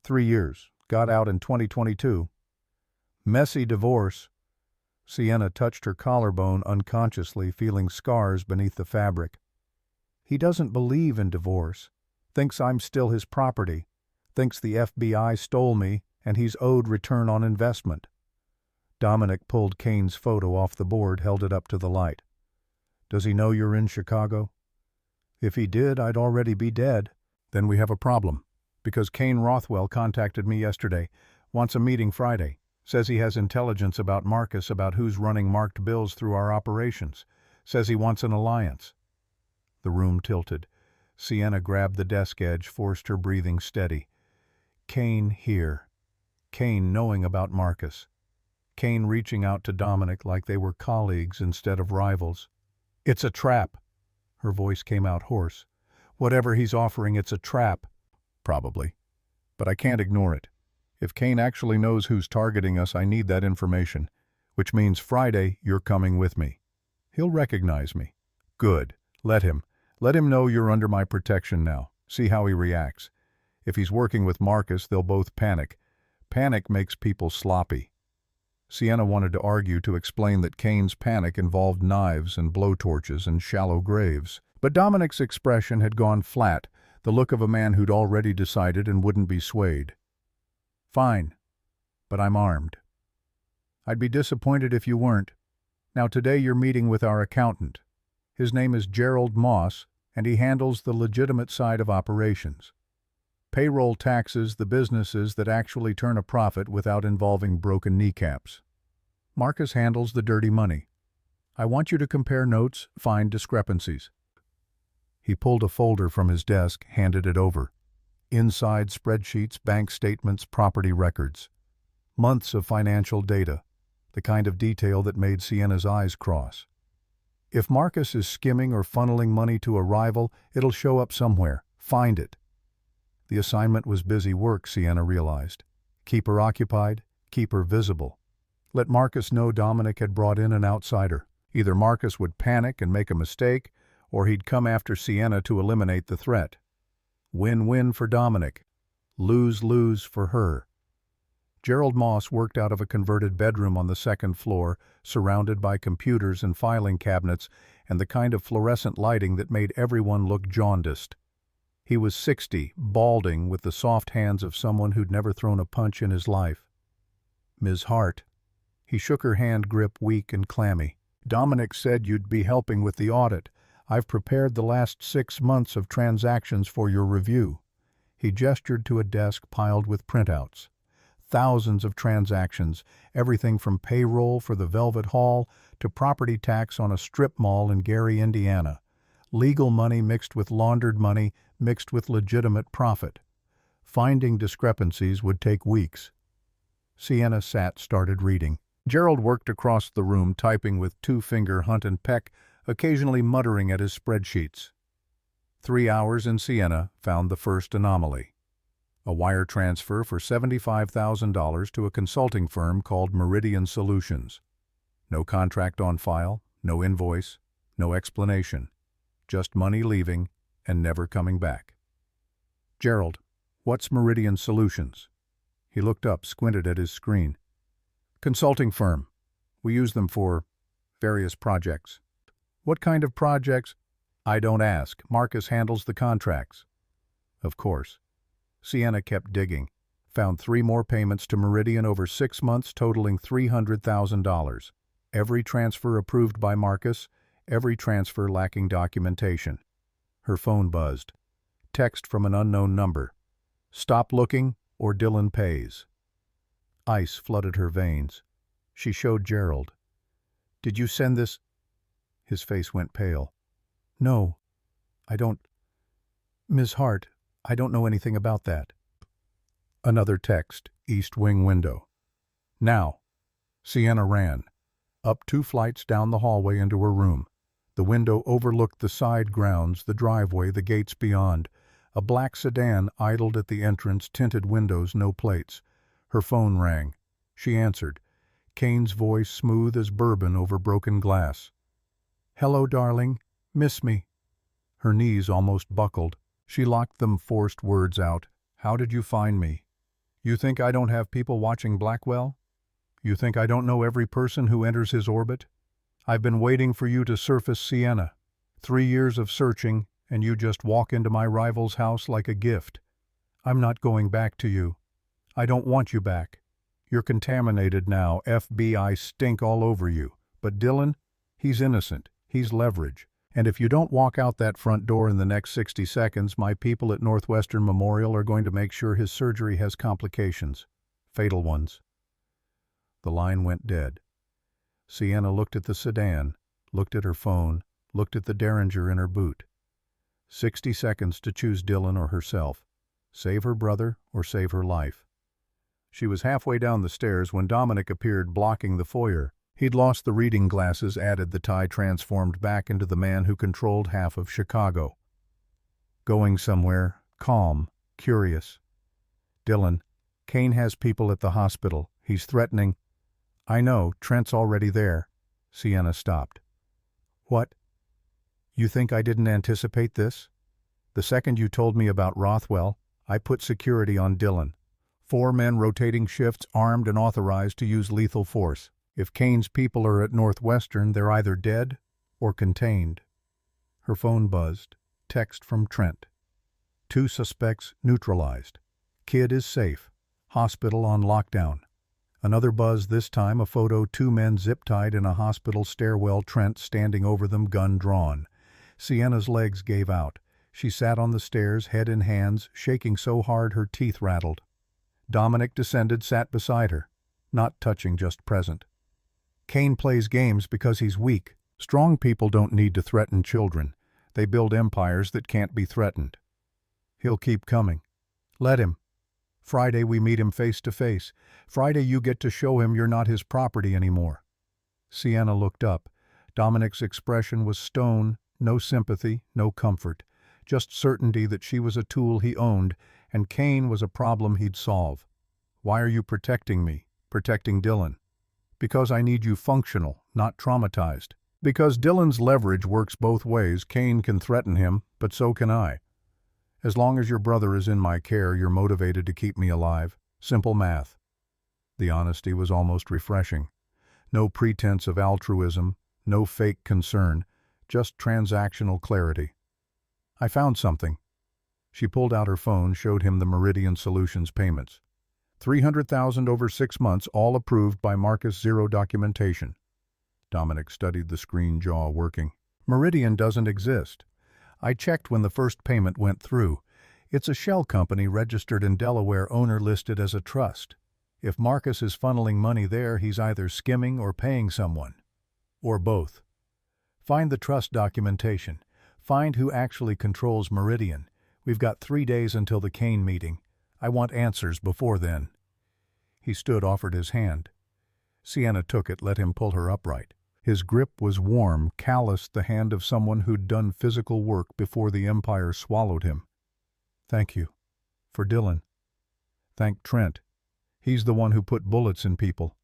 3 years. Got out in 2022. "Messy divorce." Sienna touched her collarbone unconsciously, feeling scars beneath the fabric. "He doesn't believe in divorce. Thinks I'm still his property. Thinks the FBI stole me and he's owed return on investment." Dominic pulled Kane's photo off the board, held it up to the light. "Does he know you're in Chicago?" "If he did, I'd already be dead." "Then we have a problem. Because Kane Rothwell contacted me yesterday. Wants a meeting Friday. Says he has intelligence about Marcus, about who's running marked bills through our operations. Says he wants an alliance." The room tilted. Sienna grabbed the desk edge, forced her breathing steady. Kane here. Kane knowing about Marcus. Kane reaching out to Dominic like they were colleagues instead of rivals. "It's a trap." Her voice came out hoarse. "Whatever he's offering, it's a trap." "Probably. But I can't ignore it. If Kane actually knows who's targeting us, I need that information. Which means Friday, you're coming with me. He'll recognize me." "Good. Let him. Let him know you're under my protection now. See how he reacts. If he's working with Marcus, they'll both panic. Panic makes people sloppy." Sienna wanted to argue, to explain that Kane's panic involved knives and blowtorches and shallow graves. But Dominic's expression had gone flat, the look of a man who'd already decided and wouldn't be swayed. "Fine. But I'm armed. I'd be disappointed if you weren't. Now today you're meeting with our accountant. His name is Gerald Moss, and he handles the legitimate side of operations. Payroll, taxes, the businesses that actually turn a profit without involving broken kneecaps. Marcus handles the dirty money. I want you to compare notes, find discrepancies." He pulled a folder from his desk, handed it over. Inside, spreadsheets, bank statements, property records. Months of financial data, the kind of detail that made Sienna's eyes cross. If Marcus is skimming or funneling money to a rival, it'll show up somewhere. Find it. The assignment was busy work, Sienna realized. Keep her occupied, keep her visible. Let Marcus know Dominic had brought in an outsider. Either Marcus would panic and make a mistake, or he'd come after Sienna to eliminate the threat. Win-win for Dominic. Lose-lose for her. Gerald Moss worked out of a converted bedroom on the second floor, surrounded by computers and filing cabinets and the kind of fluorescent lighting that made everyone look jaundiced. He was 60, balding, with the soft hands of someone who'd never thrown a punch in his life. "Ms. Hart." He shook her hand grip, weak and clammy. "Dominic said you'd be helping with the audit. I've prepared the last 6 months of transactions for your review." He gestured to a desk piled with printouts. Thousands of transactions, everything from payroll for the Velvet Hall to property tax on a strip mall in Gary, Indiana. Legal money mixed with laundered money, mixed with legitimate profit. Finding discrepancies would take weeks. Sienna started reading. Gerald worked across the room, typing with two-finger hunt and peck, occasionally muttering at his spreadsheets. 3 hours in Siena found the first anomaly. A wire transfer for $75,000 to a consulting firm called Meridian Solutions. No contract on file, no invoice, no explanation. Just money leaving and never coming back. Gerald, what's Meridian Solutions? He looked up, squinted at his screen. Consulting firm. We use them for various projects. What kind of projects? I don't ask. Marcus handles the contracts. Of course. Siena kept digging. Found 3 more payments to Meridian over 6 months totaling $300,000. Every transfer approved by Marcus, every transfer lacking documentation. Her phone buzzed. Text from an unknown number. Stop looking or Dylan pays. Ice flooded her veins. She showed Gerald. Did you send this? His face went pale. No, I don't. Ms. Hart, I don't know anything about that. Another text, East Wing window. Now. Siena ran. Up 2 flights down the hallway into her room. The window overlooked the side grounds, the driveway, the gates beyond. A black sedan idled at the entrance, tinted windows, no plates. Her phone rang. She answered. Kane's voice smooth as bourbon over broken glass. Hello, darling. Miss me. Her knees almost buckled. She locked them, forced words out. How did you find me? You think I don't have people watching Blackwell? You think I don't know every person who enters his orbit? I've been waiting for you to surface Siena. 3 years of searching, and you just walk into my rival's house like a gift. I'm not going back to you. I don't want you back. You're contaminated now. FBI stink all over you. But Dylan, he's innocent. He's leverage. And if you don't walk out that front door in the next 60 seconds, my people at Northwestern Memorial are going to make sure his surgery has complications. Fatal ones. The line went dead. Siena looked at the sedan, looked at her phone, looked at the Derringer in her boot. 60 seconds to choose Dylan or herself. Save her brother or save her life. She was halfway down the stairs when Dominic appeared, blocking the foyer. He'd lost the reading glasses, added the tie, transformed back into the man who controlled half of Chicago. Going somewhere, calm, curious. Dylan, Kane has people at the hospital. He's threatening. I know, Trent's already there. Siena stopped. What? You think I didn't anticipate this? The second you told me about Rothwell, I put security on Dylan. 4 men rotating shifts, armed and authorized to use lethal force. If Kane's people are at Northwestern, they're either dead or contained. Her phone buzzed. Text from Trent. 2 suspects neutralized. Kid is safe. Hospital on lockdown. Another buzz, this time a photo, 2 men zip-tied in a hospital stairwell, Trent standing over them, gun drawn. Siena's legs gave out. She sat on the stairs, head in hands, shaking so hard her teeth rattled. Dominic descended, sat beside her. Not touching, just present. Kane plays games because he's weak. Strong people don't need to threaten children. They build empires that can't be threatened. He'll keep coming. Let him. Friday we meet him face to face. Friday you get to show him you're not his property anymore. Siena looked up. Dominic's expression was stone, no sympathy, no comfort. Just certainty that she was a tool he owned, and Kane was a problem he'd solve. Why are you protecting me? Protecting Dylan? Because I need you functional, not traumatized. Because Dylan's leverage works both ways. Kane can threaten him, but so can I. As long as your brother is in my care, you're motivated to keep me alive. Simple math. The honesty was almost refreshing. No pretense of altruism, no fake concern, just transactional clarity. I found something. She pulled out her phone, showed him the Meridian Solutions payments. $300,000 over 6 months, all approved by Marcus, 0 documentation. Dominic studied the screen, jaw working. Meridian doesn't exist. I checked when the first payment went through. It's a shell company registered in Delaware, owner listed as a trust. If Marcus is funneling money there, he's either skimming or paying someone. Or both. Find the trust documentation. Find who actually controls Meridian. We've got 3 days until the Kane meeting. I want answers before then. He stood, offered his hand. Sienna took it, let him pull her upright. His grip was warm, calloused, the hand of someone who'd done physical work before the Empire swallowed him. "Thank you. For Dylan. Thank Trent. He's the one who put bullets in people."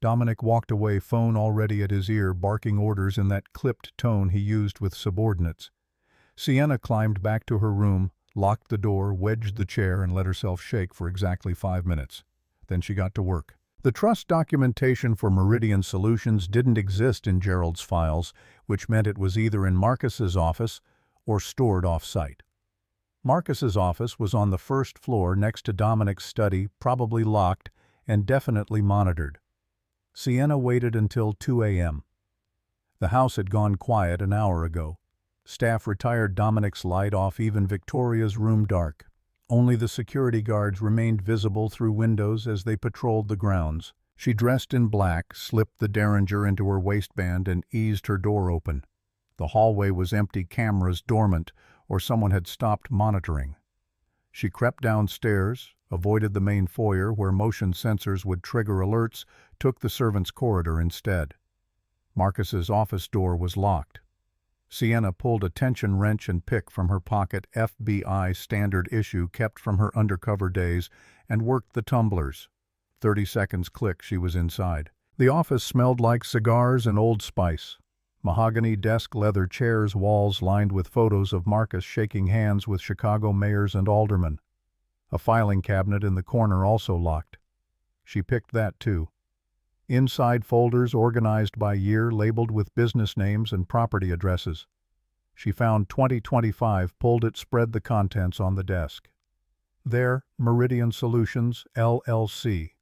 Dominic walked away, phone already at his ear, barking orders in that clipped tone he used with subordinates. Sienna climbed back to her room, locked the door, wedged the chair, and let herself shake for exactly 5 minutes. Then she got to work. The trust documentation for Meridian Solutions didn't exist in Gerald's files, which meant it was either in Marcus's office or stored off-site. Marcus's office was on the first floor next to Dominic's study, probably locked and definitely monitored. Sienna waited until 2 a.m. The house had gone quiet an hour ago. Staff retired, Dominic's light off, even Victoria's room dark. Only the security guards remained visible through windows as they patrolled the grounds. She dressed in black, slipped the derringer into her waistband, and eased her door open. The hallway was empty, cameras dormant, or someone had stopped monitoring. She crept downstairs, avoided the main foyer where motion sensors would trigger alerts, took the servants' corridor instead. Marcus's office door was locked. Sienna pulled a tension wrench and pick from her pocket, FBI standard issue kept from her undercover days, and worked the tumblers. 30 seconds click, she was inside. The office smelled like cigars and Old Spice. Mahogany desk, leather chairs, walls lined with photos of Marcus shaking hands with Chicago mayors and aldermen. A filing cabinet in the corner also locked. She picked that too. Inside, folders organized by year, labeled with business names and property addresses. She found 2025, pulled it, spread the contents on the desk. There, Meridian Solutions, LLC.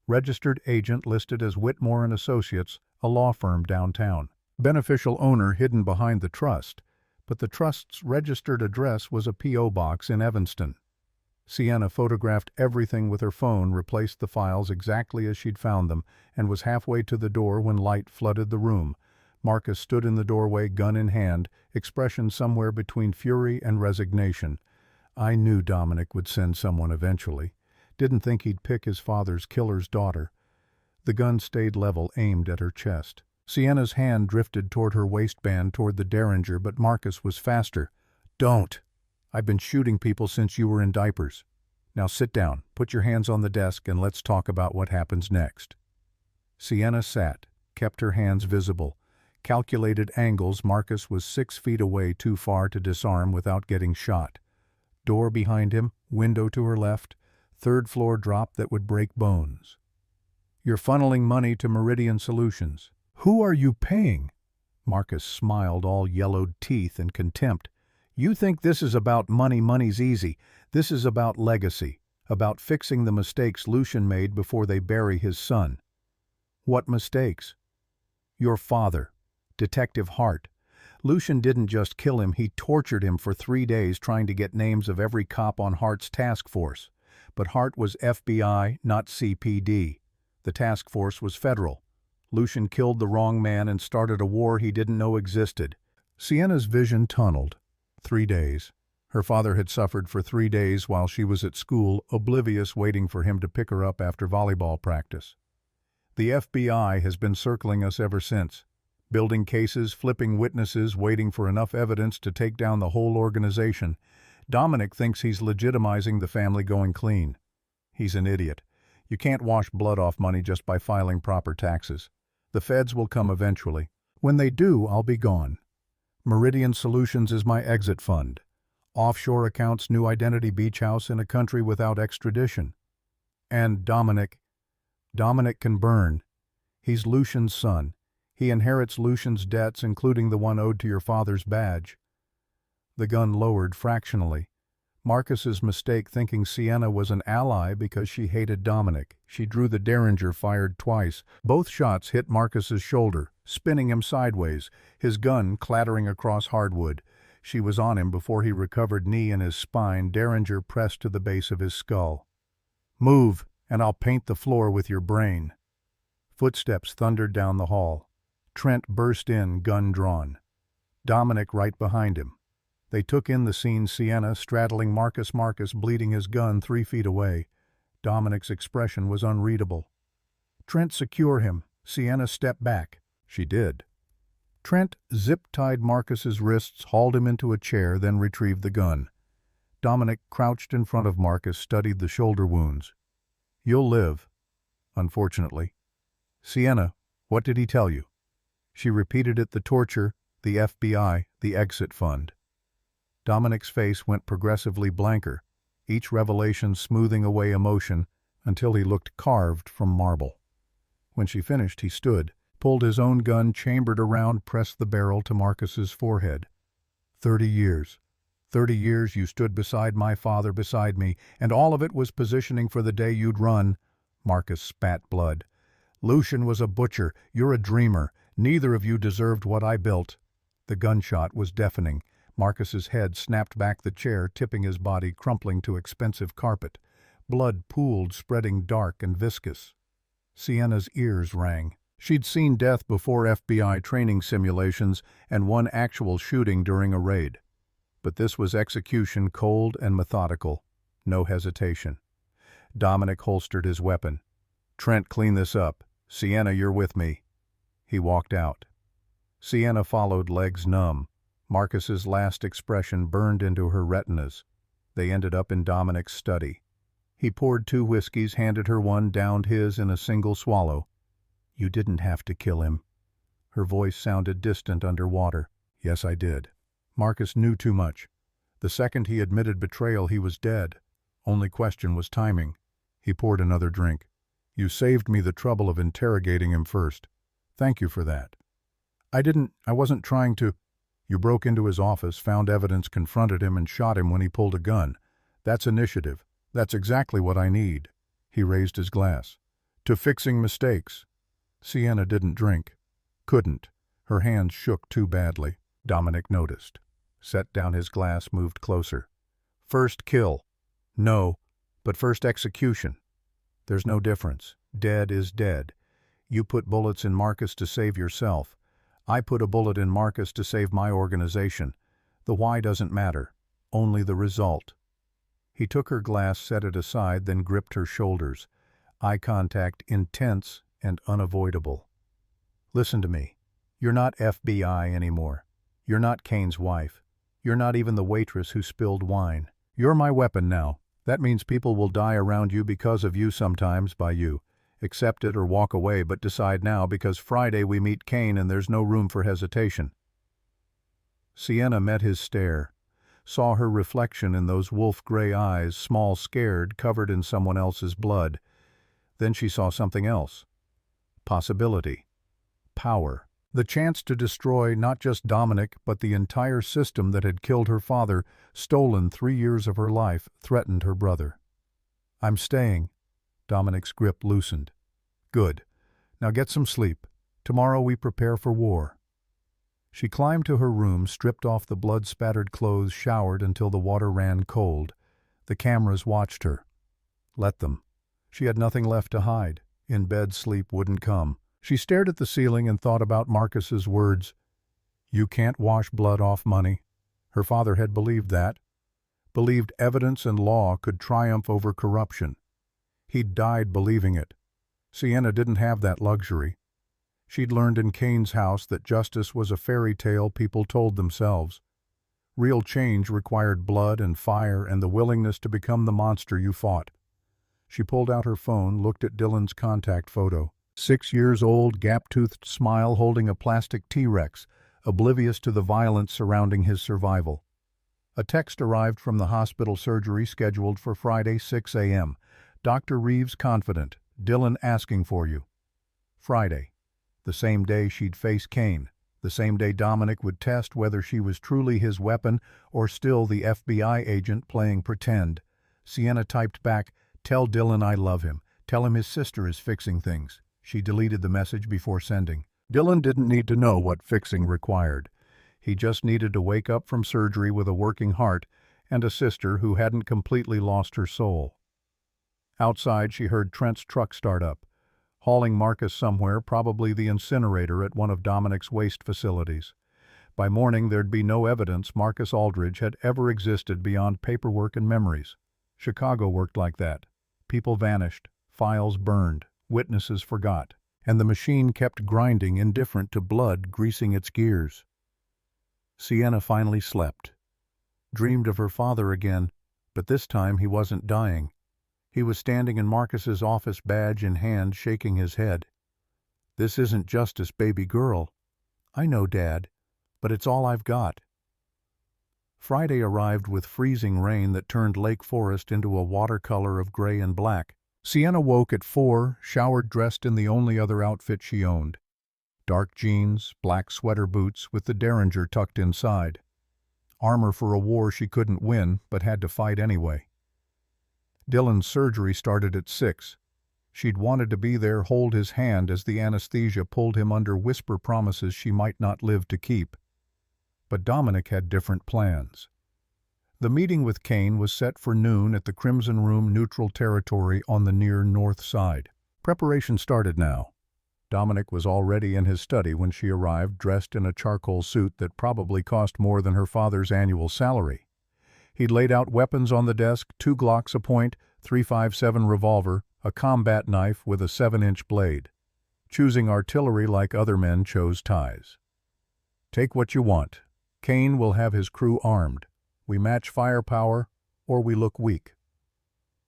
Registered agent listed as Whitmore & Associates, a law firm downtown. Beneficial owner hidden behind the trust, but the trust's registered address was a P.O. box in Evanston. Sienna photographed everything with her phone, replaced the files exactly as she'd found them, and was halfway to the door when light flooded the room. Marcus stood in the doorway, gun in hand, expression somewhere between fury and resignation. "I knew Dominic would send someone eventually. Didn't think he'd pick his father's killer's daughter." The gun stayed level, aimed at her chest. Sienna's hand drifted toward her waistband, toward the derringer, but Marcus was faster. "Don't! I've been shooting people since you were in diapers. Now sit down, put your hands on the desk, and let's talk about what happens next." Sienna sat, kept her hands visible. Calculated angles. Marcus was 6 feet away, too far to disarm without getting shot. Door behind him, window to her left, third-floor drop that would break bones. "You're funneling money to Meridian Solutions. Who are you paying?" Marcus smiled, all yellowed teeth and contempt. "You think this is about money? Money's easy. This is about legacy, about fixing the mistakes Lucian made before they bury his son." "What mistakes?" "Your father, Detective Hart. Lucian didn't just kill him, he tortured him for 3 days trying to get names of every cop on Hart's task force. But Hart was FBI, not CPD. The task force was federal. Lucian killed the wrong man and started a war he didn't know existed." Sienna's vision tunneled. 3 days. Her father had suffered for 3 days while she was at school, oblivious, waiting for him to pick her up after volleyball practice. "The FBI has been circling us ever since. Building cases, flipping witnesses, waiting for enough evidence to take down the whole organization. Dominic thinks he's legitimizing the family going clean. He's an idiot. You can't wash blood off money just by filing proper taxes. The feds will come eventually. When they do, I'll be gone. Meridian Solutions is my exit fund. Offshore accounts, new identity, beach house in a country without extradition. And Dominic can burn. He's Lucian's son. He inherits Lucian's debts, including the one owed to your father's badge." The gun lowered fractionally. Marcus's mistake, thinking Sienna was an ally because she hated Dominic. She drew the derringer, fired twice. Both shots hit Marcus's shoulder, spinning him sideways, his gun clattering across hardwood. She was on him before he recovered, knee in his spine, derringer pressed to the base of his skull. "Move, and I'll paint the floor with your brain." Footsteps thundered down the hall. Trent burst in, gun drawn. Dominic right behind him. They took in the scene, Sienna straddling Marcus, bleeding his gun 3 feet away. Dominic's expression was unreadable. Trent, secure him. Sienna, step back. She did. Trent zip-tied Marcus's wrists, hauled him into a chair, then retrieved the gun. Dominic, crouched in front of Marcus, studied the shoulder wounds. You'll live. Unfortunately. Sienna, what did he tell you? She repeated it: the torture, the FBI, the exit fund. Dominic's face went progressively blanker, each revelation smoothing away emotion until he looked carved from marble. When she finished, he stood, pulled his own gun, chambered around, pressed the barrel to Marcus's forehead. 30 years. 30 years you stood beside my father, beside me, and all of it was positioning for the day you'd run. Marcus spat blood. Lucian was a butcher. You're a dreamer. Neither of you deserved what I built. The gunshot was deafening. Marcus's head snapped back the chair, tipping his body, crumpling to expensive carpet. Blood pooled, spreading dark and viscous. Sienna's ears rang. She'd seen death before FBI training simulations and one actual shooting during a raid. But this was execution, cold and methodical. No hesitation. Dominic holstered his weapon. Trent, clean this up. Sienna, you're with me. He walked out. Sienna followed, legs numb. Marcus's last expression burned into her retinas. They ended up in Dominic's study. He poured 2 whiskeys, handed her one, downed his in a single swallow. You didn't have to kill him. Her voice sounded distant underwater. Yes, I did. Marcus knew too much. The second he admitted betrayal, he was dead. Only question was timing. He poured another drink. You saved me the trouble of interrogating him first. Thank you for that. I wasn't trying to. You broke into his office, found evidence, confronted him, and shot him when he pulled a gun. That's initiative. That's exactly what I need. He raised his glass. To fixing mistakes. Sienna didn't drink. Couldn't. Her hands shook too badly. Dominic noticed. Set down his glass, moved closer. First kill. No, but first execution. There's no difference. Dead is dead. You put bullets in Marcus to save yourself. I put a bullet in Marcus to save my organization. The why doesn't matter. Only the result. He took her glass, set it aside, then gripped her shoulders. Eye contact intense and unavoidable. Listen to me. You're not FBI anymore. You're not Kane's wife. You're not even the waitress who spilled wine. You're my weapon now. That means people will die around you because of you, sometimes by you. Accept it or walk away, but decide now, because Friday we meet Kane and there's no room for hesitation. Sienna met his stare, saw her reflection in those wolf-gray eyes, small, scared, covered in someone else's blood. Then she saw something else. Possibility. Power. The chance to destroy not just Dominic, but the entire system that had killed her father, stolen 3 years of her life, threatened her brother. I'm staying. Dominic's grip loosened. Good. Now get some sleep. Tomorrow we prepare for war. She climbed to her room, stripped off the blood-spattered clothes, showered until the water ran cold. The cameras watched her. Let them. She had nothing left to hide. In bed, sleep wouldn't come. She stared at the ceiling and thought about Marcus's words. You can't wash blood off money. Her father had believed that. Believed evidence and law could triumph over corruption. He'd died believing it. Sienna didn't have that luxury. She'd learned in Kane's house that justice was a fairy tale people told themselves. Real change required blood and fire and the willingness to become the monster you fought. She pulled out her phone, looked at Dylan's contact photo. 6 years old, gap-toothed smile, holding a plastic T-Rex, oblivious to the violence surrounding his survival. A text arrived from the hospital, surgery scheduled for Friday, 6 a.m. Dr. Reeves confident. Dylan asking for you. Friday. The same day she'd face Kane. The same day Dominic would test whether she was truly his weapon or still the FBI agent playing pretend. Sienna typed back, "Tell Dylan I love him. Tell him his sister is fixing things." She deleted the message before sending. Dylan didn't need to know what fixing required. He just needed to wake up from surgery with a working heart and a sister who hadn't completely lost her soul. Outside, she heard Trent's truck start up, hauling Marcus somewhere, probably the incinerator at one of Dominic's waste facilities. By morning, there'd be no evidence Marcus Aldridge had ever existed beyond paperwork and memories. Chicago worked like that. People vanished, files burned, Witnesses forgot, and the machine kept grinding, indifferent to blood greasing its gears. Sienna finally slept. Dreamed of her father again, but this time he wasn't dying. He was standing in Marcus's office, badge in hand, shaking his head. "This isn't justice, baby girl. I know, Dad, but it's all I've got." Friday arrived with freezing rain that turned Lake Forest into a watercolor of gray and black. Sienna woke at 4, showered, dressed in the only other outfit she owned. Dark jeans, black sweater boots with the derringer tucked inside. Armor for a war she couldn't win, but had to fight anyway. Dylan's surgery started at 6. She'd wanted to be there, hold his hand as the anesthesia pulled him under, whisper promises she might not live to keep. But Dominic had different plans. The meeting with Kane was set for noon at the Crimson Room, neutral territory on the near north side. Preparation started now. Dominic was already in his study when she arrived, dressed in a charcoal suit that probably cost more than her father's annual salary. He'd laid out weapons on the desk, 2 Glocks a point, .357 revolver, a combat knife with a 7-inch blade. Choosing artillery like other men chose ties. "Take what you want. Kane will have his crew armed. We match firepower, or we look weak."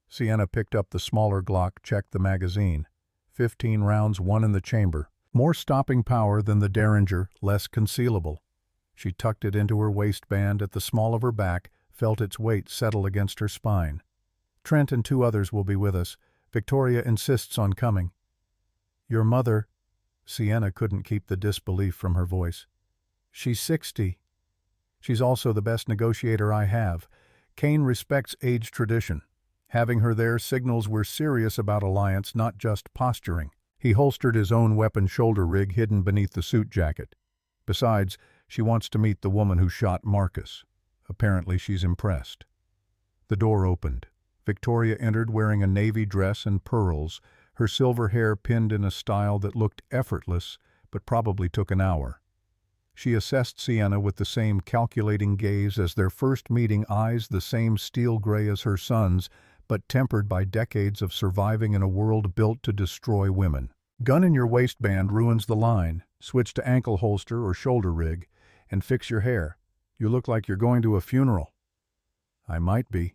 Sienna picked up the smaller Glock, checked the magazine. 15 rounds, 1 in the chamber. More stopping power than the Derringer, less concealable. She tucked it into her waistband at the small of her back, felt its weight settle against her spine. "Trent and 2 others will be with us. Victoria insists on coming." "Your mother—" Sienna couldn't keep the disbelief from her voice. "She's 60. She's also the best negotiator I have. Kane respects age tradition. Having her there signals we're serious about alliance, not just posturing." He holstered his own weapon shoulder rig hidden beneath the suit jacket. "Besides, she wants to meet the woman who shot Marcus. Apparently she's impressed." The door opened. Victoria entered wearing a navy dress and pearls, her silver hair pinned in a style that looked effortless but probably took an hour. She assessed Sienna with the same calculating gaze as their first meeting, eyes the same steel gray as her son's, but tempered by decades of surviving in a world built to destroy women. "Gun in your waistband ruins the line. Switch to ankle holster or shoulder rig, and fix your hair. You look like you're going to a funeral." "I might be."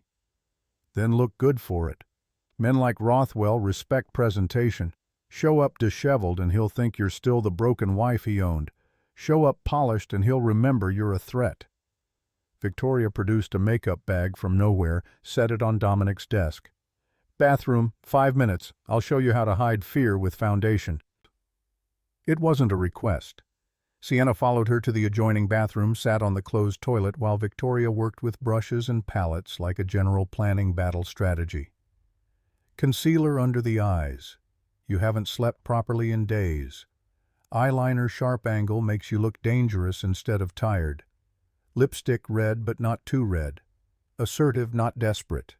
"Then look good for it. Men like Rothwell respect presentation. Show up disheveled and he'll think you're still the broken wife he owned. Show up polished and he'll remember you're a threat." Victoria produced a makeup bag from nowhere, set it on Dominic's desk. "Bathroom, 5 minutes. I'll show you how to hide fear with foundation." It wasn't a request. Sienna followed her to the adjoining bathroom, sat on the closed toilet while Victoria worked with brushes and palettes like a general planning battle strategy. "Concealer under the eyes. You haven't slept properly in days. Eyeliner sharp angle makes you look dangerous instead of tired. Lipstick red but not too red. Assertive, not desperate."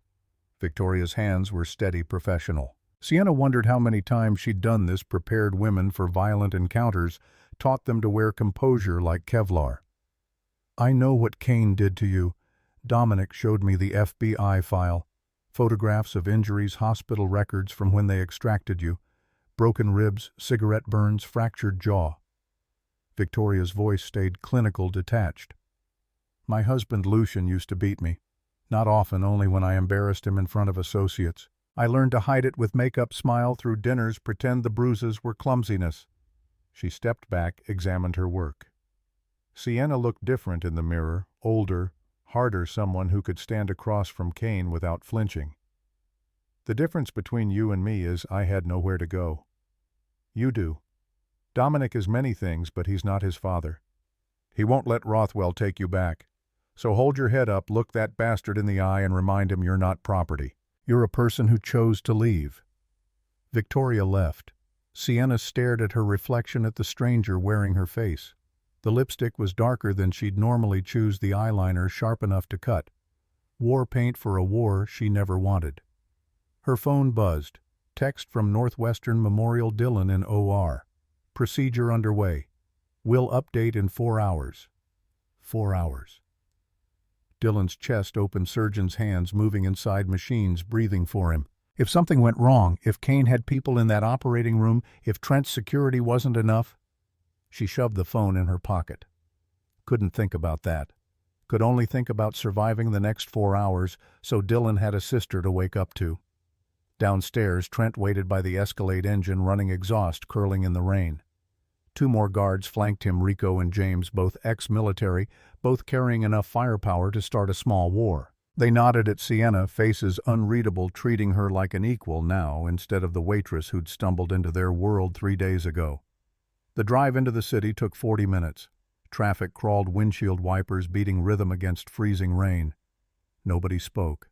Victoria's hands were steady, professional. Sienna wondered how many times she'd done this, prepared women for violent encounters, taught them to wear composure like Kevlar. "I know what Kane did to you. Dominic showed me the FBI file. Photographs of injuries, hospital records from when they extracted you. Broken ribs, cigarette burns, fractured jaw." Victoria's voice stayed clinical, detached. "My husband Lucian used to beat me. Not often, only when I embarrassed him in front of associates. I learned to hide it with makeup, smile through dinners, pretend the bruises were clumsiness." She stepped back, examined her work. Sienna looked different in the mirror, older, harder, someone who could stand across from Kane without flinching. "The difference between you and me is I had nowhere to go. You do. Dominic is many things, but he's not his father. He won't let Rothwell take you back. So hold your head up, look that bastard in the eye, and remind him you're not property. You're a person who chose to leave." Victoria left. Sienna stared at her reflection at the stranger wearing her face. The lipstick was darker than she'd normally choose, the eyeliner sharp enough to cut. War paint for a war she never wanted. Her phone buzzed. Text from Northwestern Memorial, Dylan in OR. "Procedure underway. Will update in 4 hours." 4 hours. Dylan's chest opened, surgeon's hands moving inside machines, breathing for him. If something went wrong, if Kane had people in that operating room, if Trent's security wasn't enough? She shoved the phone in her pocket. Couldn't think about that. Could only think about surviving the next 4 hours, so Dylan had a sister to wake up to. Downstairs, Trent waited by the Escalade engine, running exhaust curling in the rain. 2 more guards flanked him, Rico and James, both ex-military, both carrying enough firepower to start a small war. They nodded at Sienna, faces unreadable, treating her like an equal now instead of the waitress who'd stumbled into their world 3 days ago. The drive into the city took 40 minutes. Traffic crawled, windshield wipers beating rhythm against freezing rain. Nobody spoke.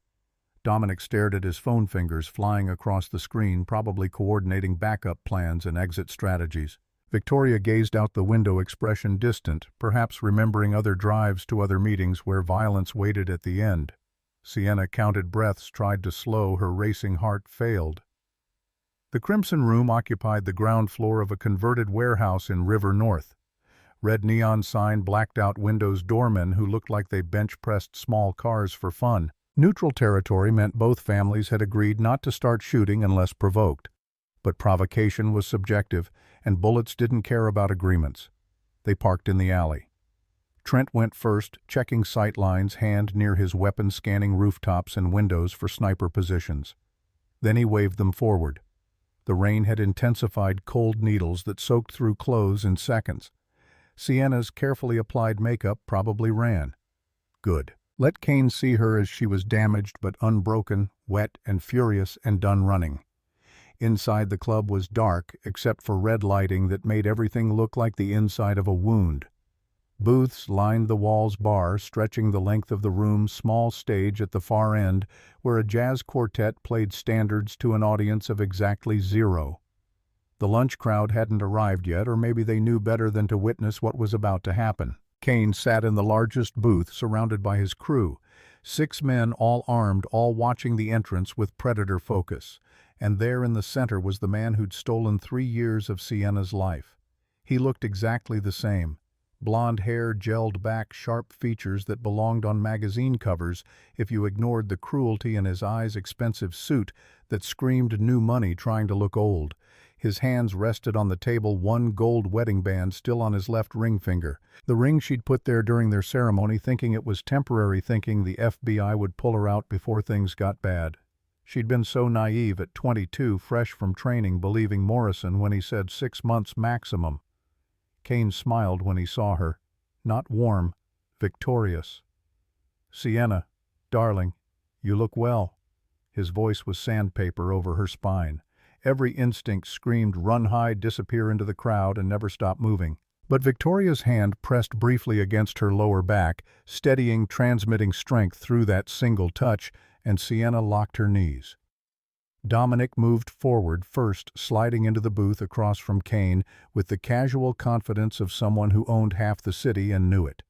Dominic stared at his phone fingers flying across the screen, probably coordinating backup plans and exit strategies. Victoria gazed out the window, expression distant, perhaps remembering other drives to other meetings where violence waited at the end. Sienna counted breaths, tried to slow, her racing heart failed. The Crimson Room occupied the ground floor of a converted warehouse in River North. Red neon sign, blacked out windows, doormen who looked like they bench-pressed small cars for fun. Neutral territory meant both families had agreed not to start shooting unless provoked. But provocation was subjective, and bullets didn't care about agreements. They parked in the alley. Trent went first, checking sight lines, hand near his weapon, scanning rooftops and windows for sniper positions. Then he waved them forward. The rain had intensified, cold needles that soaked through clothes in seconds. Sienna's carefully applied makeup probably ran. Good. Let Kane see her as she was damaged but unbroken, wet and furious and done running. Inside the club was dark, except for red lighting that made everything look like the inside of a wound. Booths lined the walls, bar stretching the length of the room, small stage at the far end where a jazz quartet played standards to an audience of exactly 0. The lunch crowd hadn't arrived yet, or maybe they knew better than to witness what was about to happen. Kane sat in the largest booth, surrounded by his crew. 6 men, all armed, all watching the entrance with predator focus. And there in the center was the man who'd stolen 3 years of Sienna's life. He looked exactly the same. Blonde hair, gelled back, sharp features that belonged on magazine covers if you ignored the cruelty in his eyes, expensive suit that screamed new money trying to look old. His hands rested on the table, 1 gold wedding band still on his left ring finger. The ring she'd put there during their ceremony, thinking it was temporary, thinking the FBI would pull her out before things got bad. She'd been so naive at 22, fresh from training, believing Morrison when he said 6 months maximum. Kane smiled when he saw her. Not warm, victorious. "Sienna, darling, you look well." His voice was sandpaper over her spine. Every instinct screamed, run, hide, disappear into the crowd, and never stop moving. But Victoria's hand pressed briefly against her lower back, steadying, transmitting strength through that single touch, and Sienna locked her knees. Dominic moved forward first, sliding into the booth across from Kane with the casual confidence of someone who owned half the city and knew it.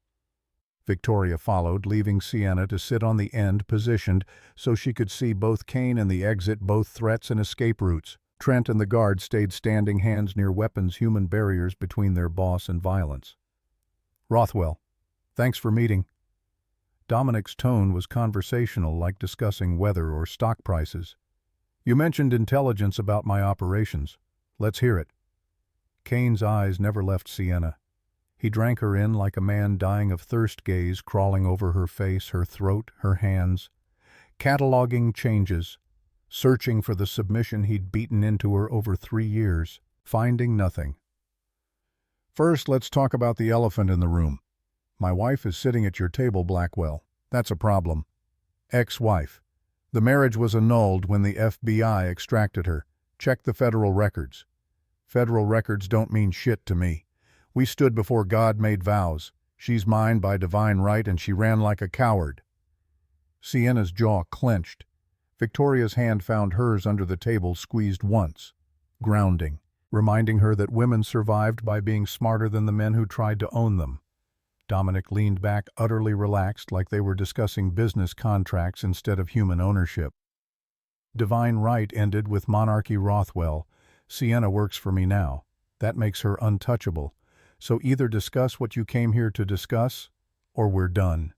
Victoria followed, leaving Sienna to sit on the end, positioned so she could see both Kane and the exit, both threats and escape routes. Trent and the guard stayed standing, hands near weapons, human barriers between their boss and violence. "Rothwell, thanks for meeting." Dominic's tone was conversational, like discussing weather or stock prices. "You mentioned intelligence about my operations. Let's hear it." Kane's eyes never left Sienna. He drank her in like a man dying of thirst, gaze crawling over her face, her throat, her hands. Cataloging changes, searching for the submission he'd beaten into her over 3 years, finding nothing. "First, let's talk about the elephant in the room. My wife is sitting at your table, Blackwell. That's a problem. Ex-wife. The marriage was annulled when the FBI extracted her. Check the federal records. Federal records don't mean shit to me. We stood before God, made vows. She's mine by divine right, and she ran like a coward." Sienna's jaw clenched. Victoria's hand found hers under the table, squeezed once. Grounding, reminding her that women survived by being smarter than the men who tried to own them. Dominic leaned back, utterly relaxed, like they were discussing business contracts instead of human ownership. "Divine right ended with monarchy, Rothwell. Sienna works for me now. That makes her untouchable. So either discuss what you came here to discuss, or we're done."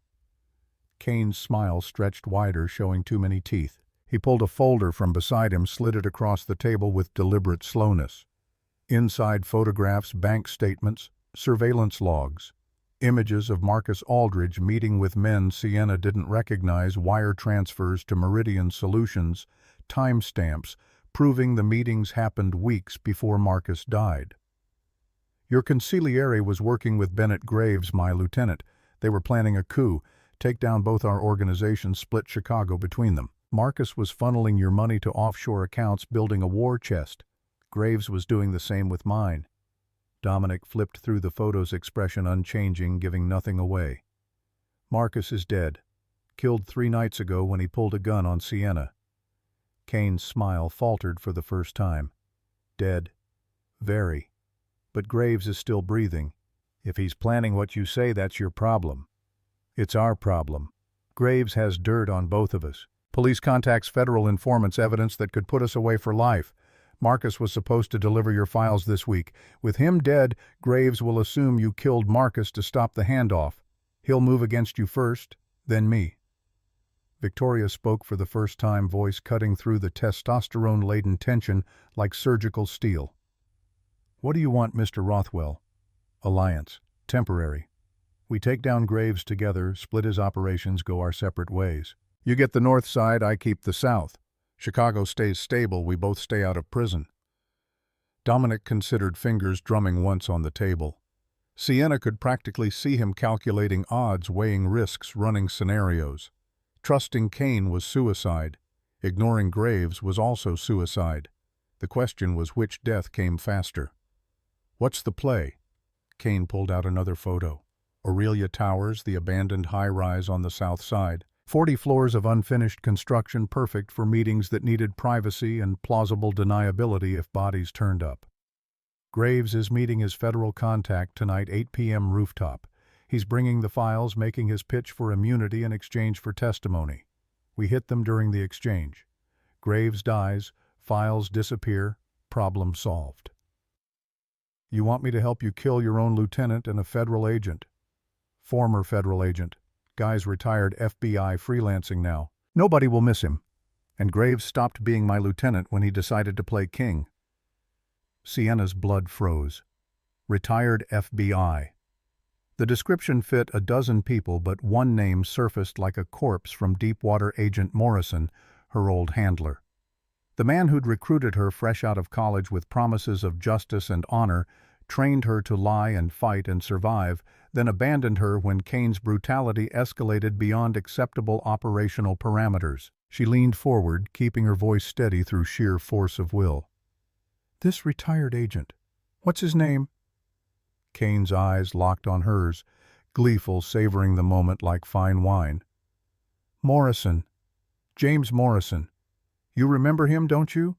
Kane's smile stretched wider, showing too many teeth. He pulled a folder from beside him, slid it across the table with deliberate slowness. Inside, photographs, bank statements, surveillance logs. Images of Marcus Aldridge meeting with men Sienna didn't recognize, wire transfers to Meridian Solutions, timestamps, proving the meetings happened weeks before Marcus died. Your consigliere was working with Bennett Graves, my lieutenant. They were planning a coup, take down both our organizations, split Chicago between them. Marcus was funneling your money to offshore accounts, building a war chest. Graves was doing the same with mine. Dominic flipped through the photos, expression unchanging, giving nothing away. Marcus is dead. Killed 3 nights ago when he pulled a gun on Sienna. Kane's smile faltered for the first time. Dead. Very. But Graves is still breathing. If he's planning what you say, that's your problem. It's our problem. Graves has dirt on both of us. Police contacts federal informants, evidence that could put us away for life. Marcus was supposed to deliver your files this week. With him dead, Graves will assume you killed Marcus to stop the handoff. He'll move against you first, then me. Victoria spoke for the first time, voice cutting through the testosterone-laden tension like surgical steel. What do you want, Mr. Rothwell? Alliance. Temporary. We take down Graves together, split his operations, go our separate ways. You get the north side, I keep the south. Chicago stays stable, we both stay out of prison. Dominic considered, fingers drumming once on the table. Sienna could practically see him calculating odds, weighing risks, running scenarios. Trusting Kane was suicide. Ignoring Graves was also suicide. The question was which death came faster. What's the play? Kane pulled out another photo. Aurelia Towers, the abandoned high-rise on the south side. 40 floors of unfinished construction, perfect for meetings that needed privacy and plausible deniability if bodies turned up. Graves is meeting his federal contact tonight, 8 p.m. rooftop. He's bringing the files, making his pitch for immunity in exchange for testimony. We hit them during the exchange. Graves dies, files disappear, problem solved. You want me to help you kill your own lieutenant and a federal agent? Former federal agent. Guy's retired FBI, freelancing now. Nobody will miss him. And Graves stopped being my lieutenant when he decided to play king. Sienna's blood froze. Retired FBI. The description fit a dozen people, but one name surfaced like a corpse from Deepwater Agent Morrison, her old handler. The man who'd recruited her fresh out of college with promises of justice and honor, trained her to lie and fight and survive, then abandoned her when Kane's brutality escalated beyond acceptable operational parameters. She leaned forward, keeping her voice steady through sheer force of will. This retired agent, what's his name? Kane's eyes locked on hers, gleeful, savoring the moment like fine wine. Morrison. James Morrison. You remember him, don't you?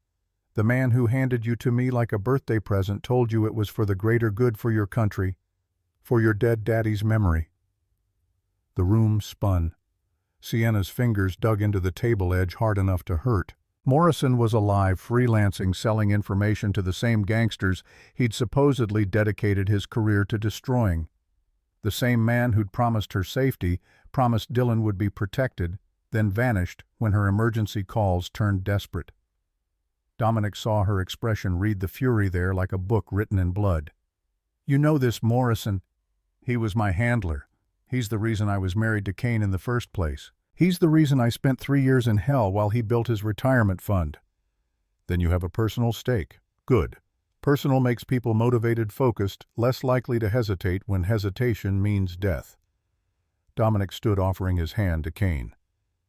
The man who handed you to me like a birthday present, told you it was for the greater good for your country, for your dead daddy's memory. The room spun. Sienna's fingers dug into the table edge hard enough to hurt. Morrison was alive, freelancing, selling information to the same gangsters he'd supposedly dedicated his career to destroying. The same man who'd promised her safety, promised Dylan would be protected, then vanished when her emergency calls turned desperate. Dominic saw her expression, read the fury there like a book written in blood. You know this Morrison? He was my handler. He's the reason I was married to Kane in the first place. He's the reason I spent 3 years in hell while he built his retirement fund. Then you have a personal stake. Good. Personal makes people motivated, focused, less likely to hesitate when hesitation means death. Dominic stood, offering his hand to Kane.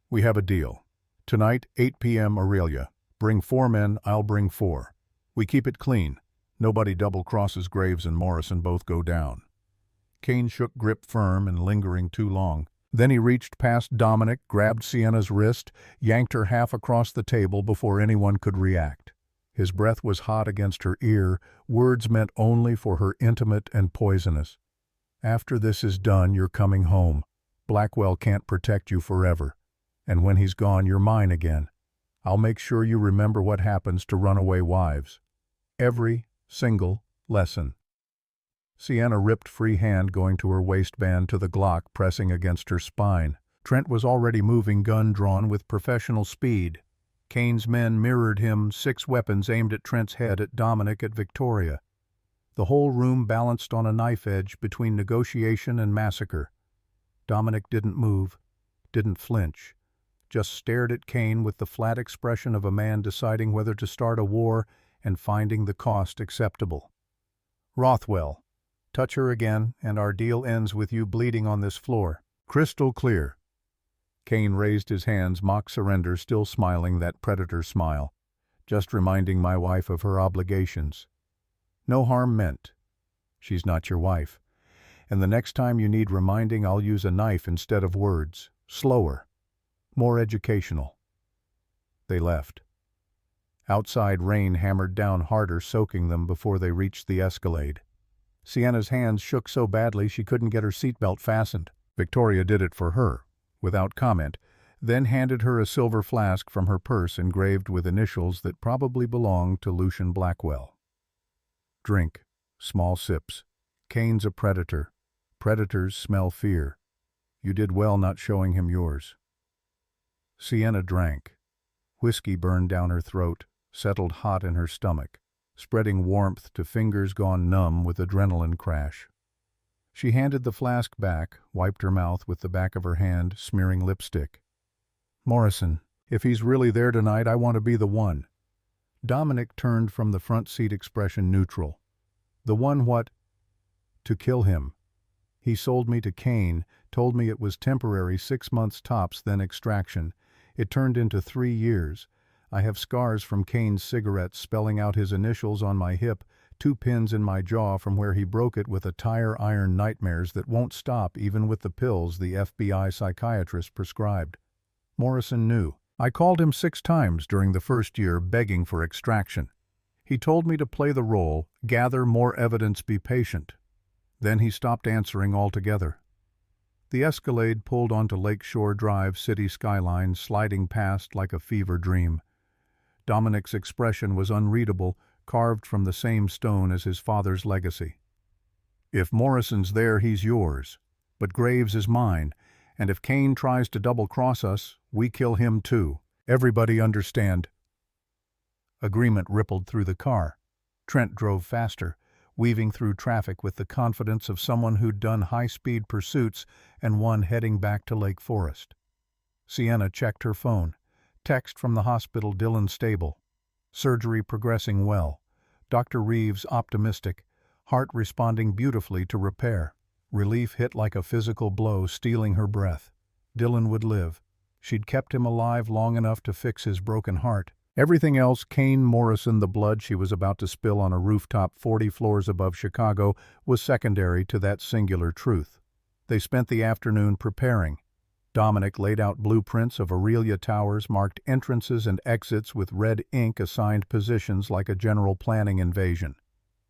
We have a deal. Tonight, 8 p.m. Aurelia. Bring 4 men, I'll bring 4. We keep it clean. Nobody double-crosses. Graves and Morrison both go down. Kane shook grip firm and lingering too long. Then he reached past Dominic, grabbed Sienna's wrist, yanked her half across the table before anyone could react. His breath was hot against her ear, words meant only for her, intimate and poisonous. After this is done, you're coming home. Blackwell can't protect you forever. And when he's gone, you're mine again. I'll make sure you remember what happens to runaway wives. Every single lesson. Sienna ripped free hand, going to her waistband, to the Glock pressing against her spine. Trent was already moving, gun drawn with professional speed. Kane's men mirrored him, 6 weapons aimed at Trent's head, at Dominic, at Victoria. The whole room balanced on a knife edge between negotiation and massacre. Dominic didn't move, didn't flinch, just stared at Kane with the flat expression of a man deciding whether to start a war and finding the cost acceptable. "Rothwell, touch her again, and our deal ends with you bleeding on this floor. Crystal clear." Kane raised his hands, mock surrender, still smiling that predator smile. "Just reminding my wife of her obligations. No harm meant. She's not your wife. And the next time you need reminding, I'll use a knife instead of words. Slower. More educational." They left. Outside, rain hammered down harder, soaking them before they reached the Escalade. Sienna's hands shook so badly she couldn't get her seatbelt fastened. Victoria did it for her, without comment, then handed her a silver flask from her purse engraved with initials that probably belonged to Lucian Blackwell. "Drink. Small sips. Kane's a predator. Predators smell fear. You did well not showing him yours." Sienna drank. Whiskey burned down her throat, settled hot in her stomach, spreading warmth to fingers gone numb with adrenaline crash. She handed the flask back, wiped her mouth with the back of her hand, smearing lipstick. "Morrison, if he's really there tonight, I want to be the one." Dominic turned from the front seat, expression neutral. "The one what?" "To kill him. He sold me to Kane, told me it was temporary, 6 months tops, then extraction. It turned into 3 years. I have scars from Kane's cigarettes spelling out his initials on my hip, 2 pins in my jaw from where he broke it with a tire iron, nightmares that won't stop even with the pills the FBI psychiatrist prescribed." Morrison knew. "I called him 6 times during the first year begging for extraction. He told me to play the role, gather more evidence, be patient. Then he stopped answering altogether." The Escalade pulled onto Lakeshore Drive, city skyline sliding past like a fever dream. Dominic's expression was unreadable, carved from the same stone as his father's legacy. "If Morrison's there, he's yours. But Graves is mine, and if Kane tries to double-cross us, we kill him too. Everybody understand?" Agreement rippled through the car. Trent drove faster, weaving through traffic with the confidence of someone who'd done high-speed pursuits and one heading back to Lake Forest. Sienna checked her phone. Text from the hospital, Dillon stable. Surgery progressing well. Dr. Reeves optimistic. Heart responding beautifully to repair. Relief hit like a physical blow, stealing her breath. Dillon would live. She'd kept him alive long enough to fix his broken heart. Everything else, Kane, Morrison, the blood she was about to spill on a rooftop 40 floors above Chicago, was secondary to that singular truth. They spent the afternoon preparing. Dominic laid out blueprints of Aurelia Towers, marked entrances and exits with red ink, assigned positions like a general planning invasion.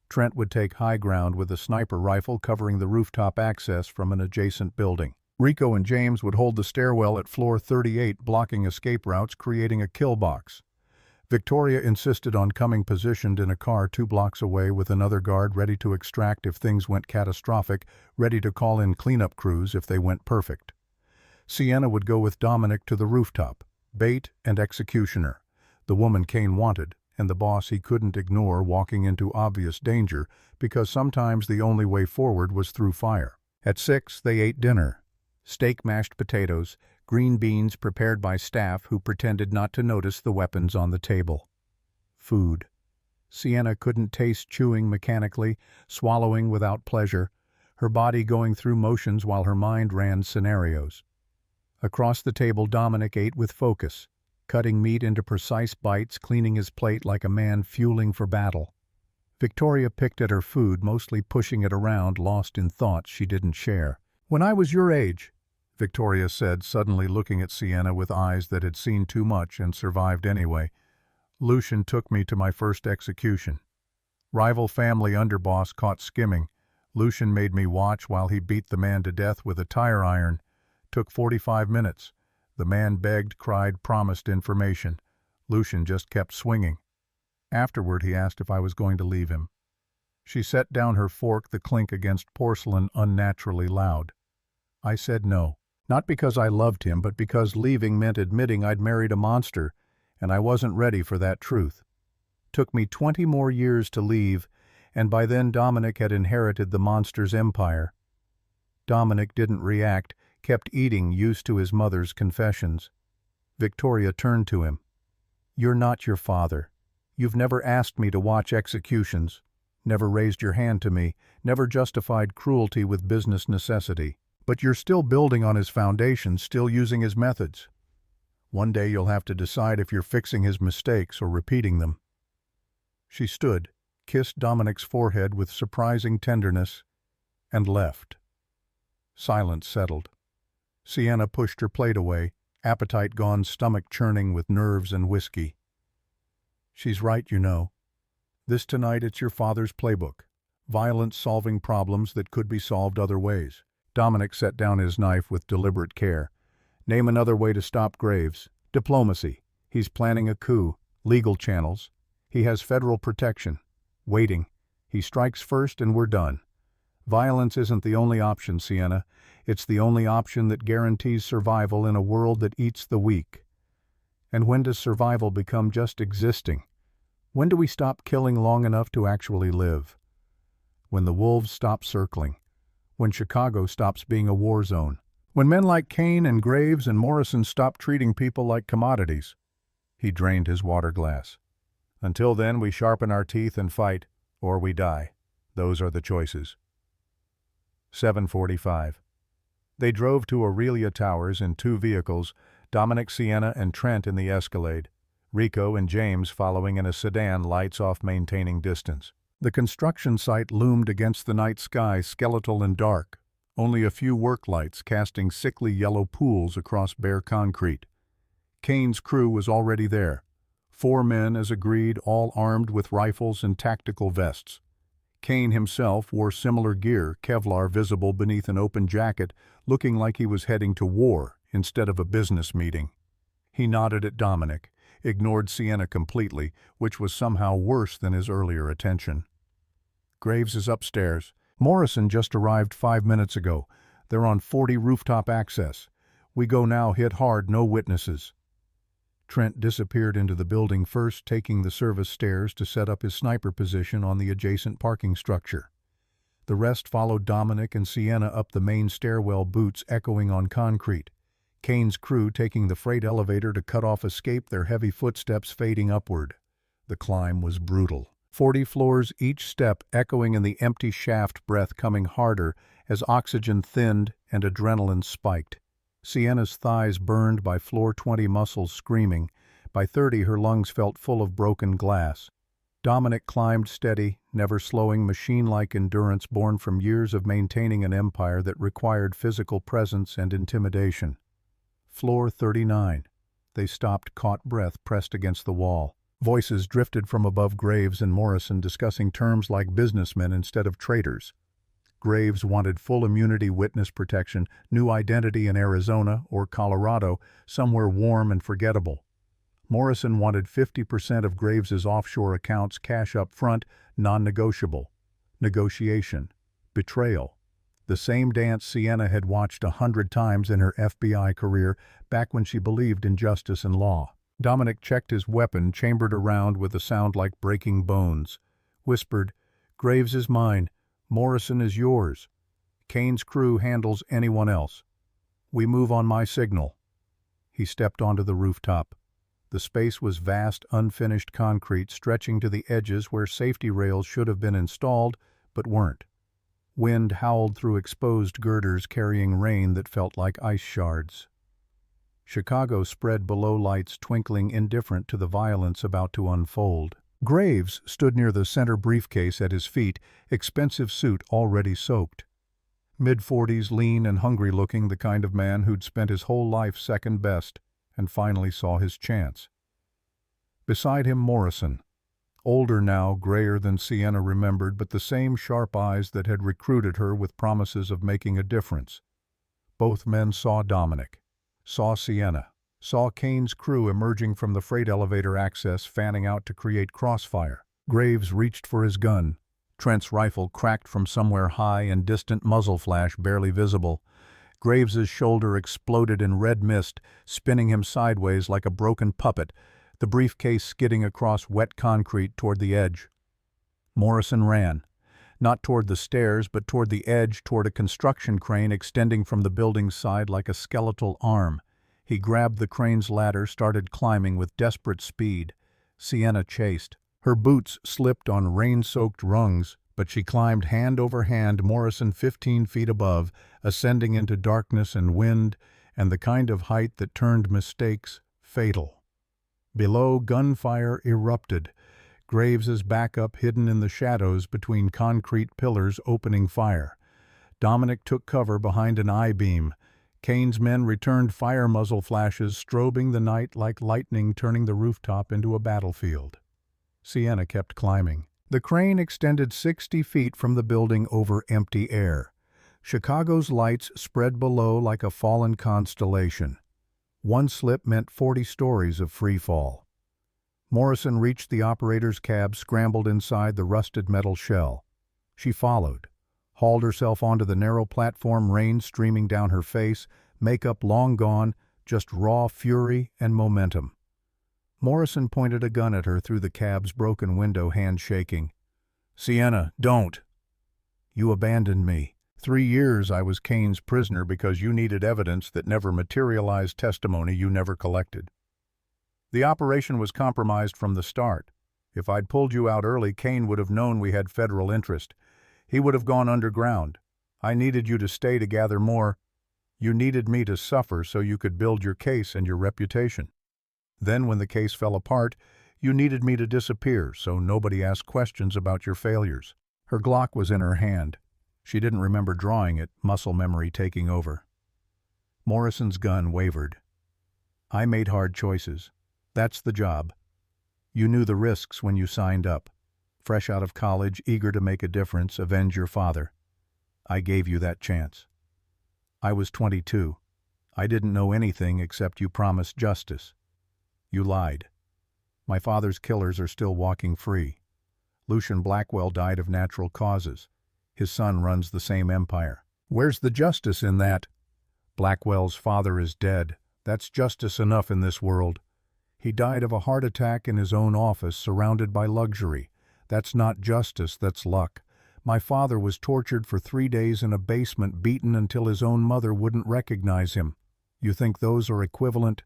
Trent would take high ground with a sniper rifle covering the rooftop access from an adjacent building. Rico and James would hold the stairwell at floor 38, blocking escape routes, creating a kill box. Victoria insisted on coming positioned in a car 2 blocks away with another guard ready to extract if things went catastrophic, ready to call in cleanup crews if they went perfect. Sienna would go with Dominic to the rooftop, bait and executioner, the woman Kane wanted, and the boss he couldn't ignore, walking into obvious danger because sometimes the only way forward was through fire. At 6, they ate dinner. Steak, mashed potatoes, green beans prepared by staff who pretended not to notice the weapons on the table. Food. Sienna couldn't taste, chewing mechanically, swallowing without pleasure, her body going through motions while her mind ran scenarios. Across the table, Dominic ate with focus, cutting meat into precise bites, cleaning his plate like a man fueling for battle. Victoria picked at her food, mostly pushing it around, lost in thoughts she didn't share. "When I was your age," Victoria said, suddenly looking at Sienna with eyes that had seen too much and survived anyway, "Lucian took me to my first execution. Rival family underboss caught skimming. Lucian made me watch while he beat the man to death with a tire iron. Took 45 minutes. The man begged, cried, promised information. Lucian just kept swinging. Afterward, he asked if I was going to leave him." She set down her fork, the clink against porcelain unnaturally loud. "I said no. Not because I loved him, but because leaving meant admitting I'd married a monster, and I wasn't ready for that truth. Took me 20 more years to leave, and by then Dominic had inherited the monster's empire. Dominic didn't react, kept eating, used to his mother's confessions. Victoria turned to him. "You're not your father. You've never asked me to watch executions, never raised your hand to me, never justified cruelty with business necessity. But you're still building on his foundations, still using his methods. One day you'll have to decide if you're fixing his mistakes or repeating them." She stood, kissed Dominic's forehead with surprising tenderness, and left. Silence settled. Sienna pushed her plate away, appetite gone, stomach churning with nerves and whiskey. "She's right, you know. This tonight it's your father's playbook. Violence solving problems that could be solved other ways." Dominic set down his knife with deliberate care. "Name another way to stop Graves. Diplomacy. He's planning a coup. Legal channels. He has federal protection. Waiting. He strikes first and we're done. Violence isn't the only option, Sienna. It's the only option that guarantees survival in a world that eats the weak. And when does survival become just existing? When do we stop killing long enough to actually live? When the wolves stop circling. When Chicago stops being a war zone. When men like Kane and Graves and Morrison stop treating people like commodities." He drained his water glass. "Until then, we sharpen our teeth and fight, or we die. Those are the choices." 7:45. They drove to Aurelia Towers in 2 vehicles, Dominic, Sienna, and Trent in the Escalade, Rico and James following in a sedan, lights off, maintaining distance. The construction site loomed against the night sky, skeletal and dark, only a few work lights casting sickly yellow pools across bare concrete. Kane's crew was already there. 4 men, as agreed, all armed with rifles and tactical vests. Kane himself wore similar gear, Kevlar visible beneath an open jacket, looking like he was heading to war instead of a business meeting. He nodded at Dominic, ignored Sienna completely, which was somehow worse than his earlier attention. "Graves is upstairs. Morrison just arrived 5 minutes ago. They're on 40 rooftop access. We go now, hit hard, no witnesses." Trent disappeared into the building first, taking the service stairs to set up his sniper position on the adjacent parking structure. The rest followed Dominic and Sienna up the main stairwell, boots echoing on concrete. Kane's crew taking the freight elevator to cut off escape, their heavy footsteps fading upward. The climb was brutal. 40 floors, each step echoing in the empty shaft, breath coming harder as oxygen thinned and adrenaline spiked. Sienna's thighs burned, by floor 20 muscles screaming. By 30 her lungs felt full of broken glass. Dominic climbed steady, never slowing, machine-like endurance born from years of maintaining an empire that required physical presence and intimidation. Floor 39. They stopped, caught breath, pressed against the wall. Voices drifted from above Graves and Morrison discussing terms like businessmen instead of traitors. Graves wanted full immunity, witness protection, new identity in Arizona or Colorado, somewhere warm and forgettable. Morrison wanted 50% of Graves's offshore accounts, cash up front, non-negotiable. Negotiation. Betrayal. The same dance Sienna had watched 100 times in her FBI career, back when she believed in justice and law. Dominic checked his weapon, chambered around with a sound like breaking bones. Whispered, "Graves is mine. Morrison is yours. Kane's crew handles anyone else. We move on my signal." He stepped onto the rooftop. The space was vast, unfinished concrete stretching to the edges where safety rails should have been installed, but weren't. Wind howled through exposed girders, carrying rain that felt like ice shards. Chicago spread below, lights twinkling, indifferent to the violence about to unfold. Graves stood near the center briefcase at his feet, expensive suit already soaked. Mid-40s, lean and hungry-looking, the kind of man who'd spent his whole life second best and finally saw his chance. Beside him, Morrison. Older now, grayer than Sienna remembered, but the same sharp eyes that had recruited her with promises of making a difference. Both men saw Dominic, saw Sienna, saw Kane's crew emerging from the freight elevator access, fanning out to create crossfire. Graves reached for his gun. Trent's rifle cracked from somewhere high and distant, muzzle flash barely visible. Graves's shoulder exploded in red mist, spinning him sideways like a broken puppet. the briefcase skidding across wet concrete toward the edge. Morrison ran, not toward the stairs but toward the edge, toward a construction crane extending from the building's side like a skeletal arm. He grabbed the crane's ladder, started climbing with desperate speed. Sienna chased. Her boots slipped on rain-soaked rungs, but she climbed hand over hand, Morrison 15 feet above, ascending into darkness and wind, and the kind of height that turned mistakes fatal. Below, gunfire erupted. Graves' backup hidden in the shadows between concrete pillars opening fire. Dominic took cover behind an I-beam. Kane's men returned fire muzzle flashes, strobing the night like lightning, turning the rooftop into a battlefield. Sienna kept climbing. The crane extended 60 feet from the building over empty air. Chicago's lights spread below like a fallen constellation. One slip meant 40 stories of free fall. Morrison reached the operator's cab, scrambled inside the rusted metal shell. She followed, hauled herself onto the narrow platform, rain streaming down her face, makeup long gone, just raw fury and momentum. Morrison pointed a gun at her through the cab's broken window, hand shaking. "Sienna, don't! You abandoned me. 3 years I was Kane's prisoner because you needed evidence that never materialized, testimony you never collected. The operation was compromised from the start. If I'd pulled you out early, Kane would have known we had federal interest. He would have gone underground. I needed you to stay to gather more. You needed me to suffer so you could build your case and your reputation. Then when the case fell apart, you needed me to disappear so nobody asked questions about your failures." Her Glock was in her hand. She didn't remember drawing it, muscle memory taking over. Morrison's gun wavered. "I made hard choices. That's the job. You knew the risks when you signed up. Fresh out of college, eager to make a difference, avenge your father. I gave you that chance. I was 22. I didn't know anything except you promised justice. You lied. My father's killers are still walking free. Lucian Blackwell died of natural causes. His son runs the same empire. Where's the justice in that? Blackwell's father is dead. That's justice enough in this world. He died of a heart attack in his own office, surrounded by luxury. That's not justice, that's luck. My father was tortured for 3 days in a basement, beaten until his own mother wouldn't recognize him. You think those are equivalent?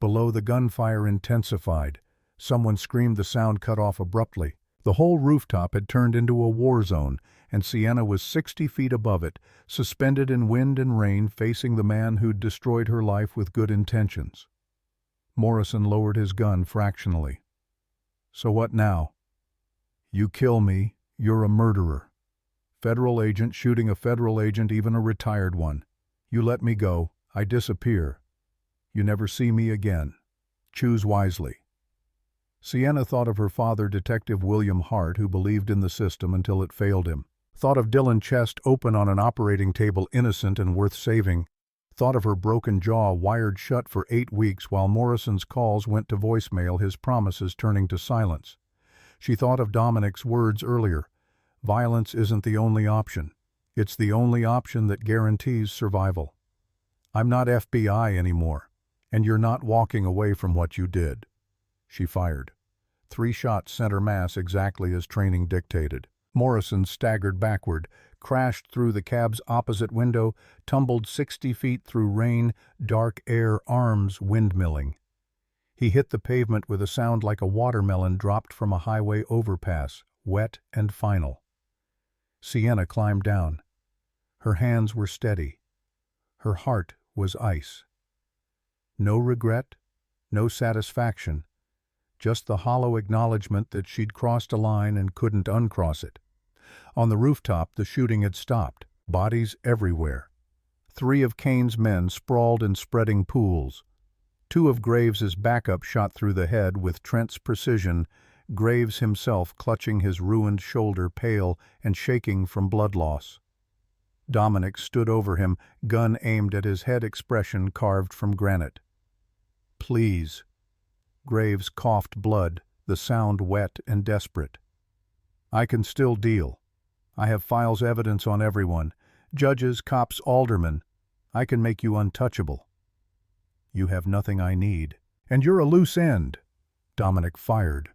Below, the gunfire intensified. Someone screamed, the sound cut off abruptly. The whole rooftop had turned into a war zone, and Sienna was 60 feet above it, suspended in wind and rain, facing the man who'd destroyed her life with good intentions. Morrison lowered his gun fractionally. "So what now? You kill me, you're a murderer. Federal agent shooting a federal agent, even a retired one. You let me go, I disappear. You never see me again. Choose wisely." Sienna thought of her father, Detective William Hart, who believed in the system until it failed him. Thought of Dylan Chest open on an operating table, innocent and worth saving. Thought of her broken jaw wired shut for 8 weeks while Morrison's calls went to voicemail, his promises turning to silence. She thought of Dominic's words earlier. Violence isn't the only option. It's the only option that guarantees survival. I'm not FBI anymore, and you're not walking away from what you did. She fired. 3 shots center mass, exactly as training dictated. Morrison staggered backward, crashed through the cab's opposite window, tumbled 60 feet through rain, dark air, arms windmilling. He hit the pavement with a sound like a watermelon dropped from a highway overpass, wet and final. Sienna climbed down. Her hands were steady. Her heart was ice. No regret, no satisfaction, just the hollow acknowledgement that she'd crossed a line and couldn't uncross it. On the rooftop, the shooting had stopped, bodies everywhere. 3 of Kane's men sprawled in spreading pools. 2 of Graves's backup shot through the head with Trent's precision, Graves himself clutching his ruined shoulder, pale and shaking from blood loss. Dominic stood over him, gun aimed at his head, expression carved from granite. "Please." Graves coughed blood, the sound wet and desperate. "I can still deal. I have files, evidence on everyone. Judges, cops, aldermen. I can make you untouchable." "You have nothing I need. And you're a loose end." Dominic fired.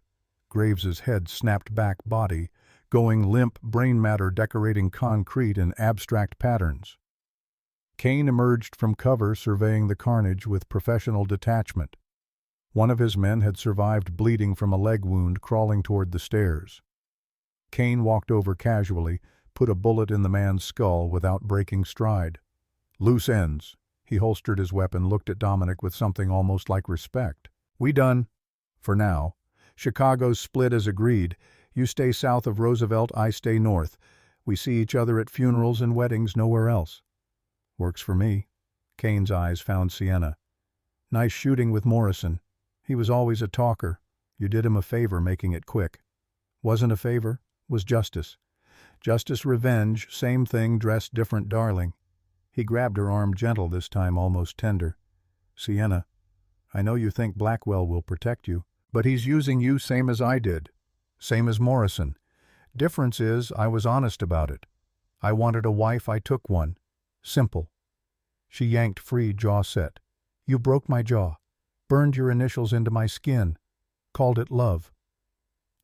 Graves's head snapped back, body going limp, brain matter decorating concrete in abstract patterns. Kane emerged from cover, surveying the carnage with professional detachment. One of his men had survived bleeding from a leg wound, crawling toward the stairs. Kane walked over casually, put a bullet in the man's skull without breaking stride. Loose ends. He holstered his weapon, looked at Dominic with something almost like respect. "We done. For now. Chicago's split as agreed. You stay south of Roosevelt, I stay north. We see each other at funerals and weddings, nowhere else." "Works for me." Kane's eyes found Sienna. "Nice shooting with Morrison. He was always a talker. You did him a favor making it quick." "Wasn't a favor. Was justice. Justice, revenge, same thing, dressed different, darling." He grabbed her arm, gentle this time, almost tender. "Sienna, I know you think Blackwell will protect you, but he's using you same as I did. Same as Morrison. Difference is, I was honest about it. I wanted a wife, I took one. Simple." She yanked free, jaw set. "You broke my jaw. Burned your initials into my skin. Called it love.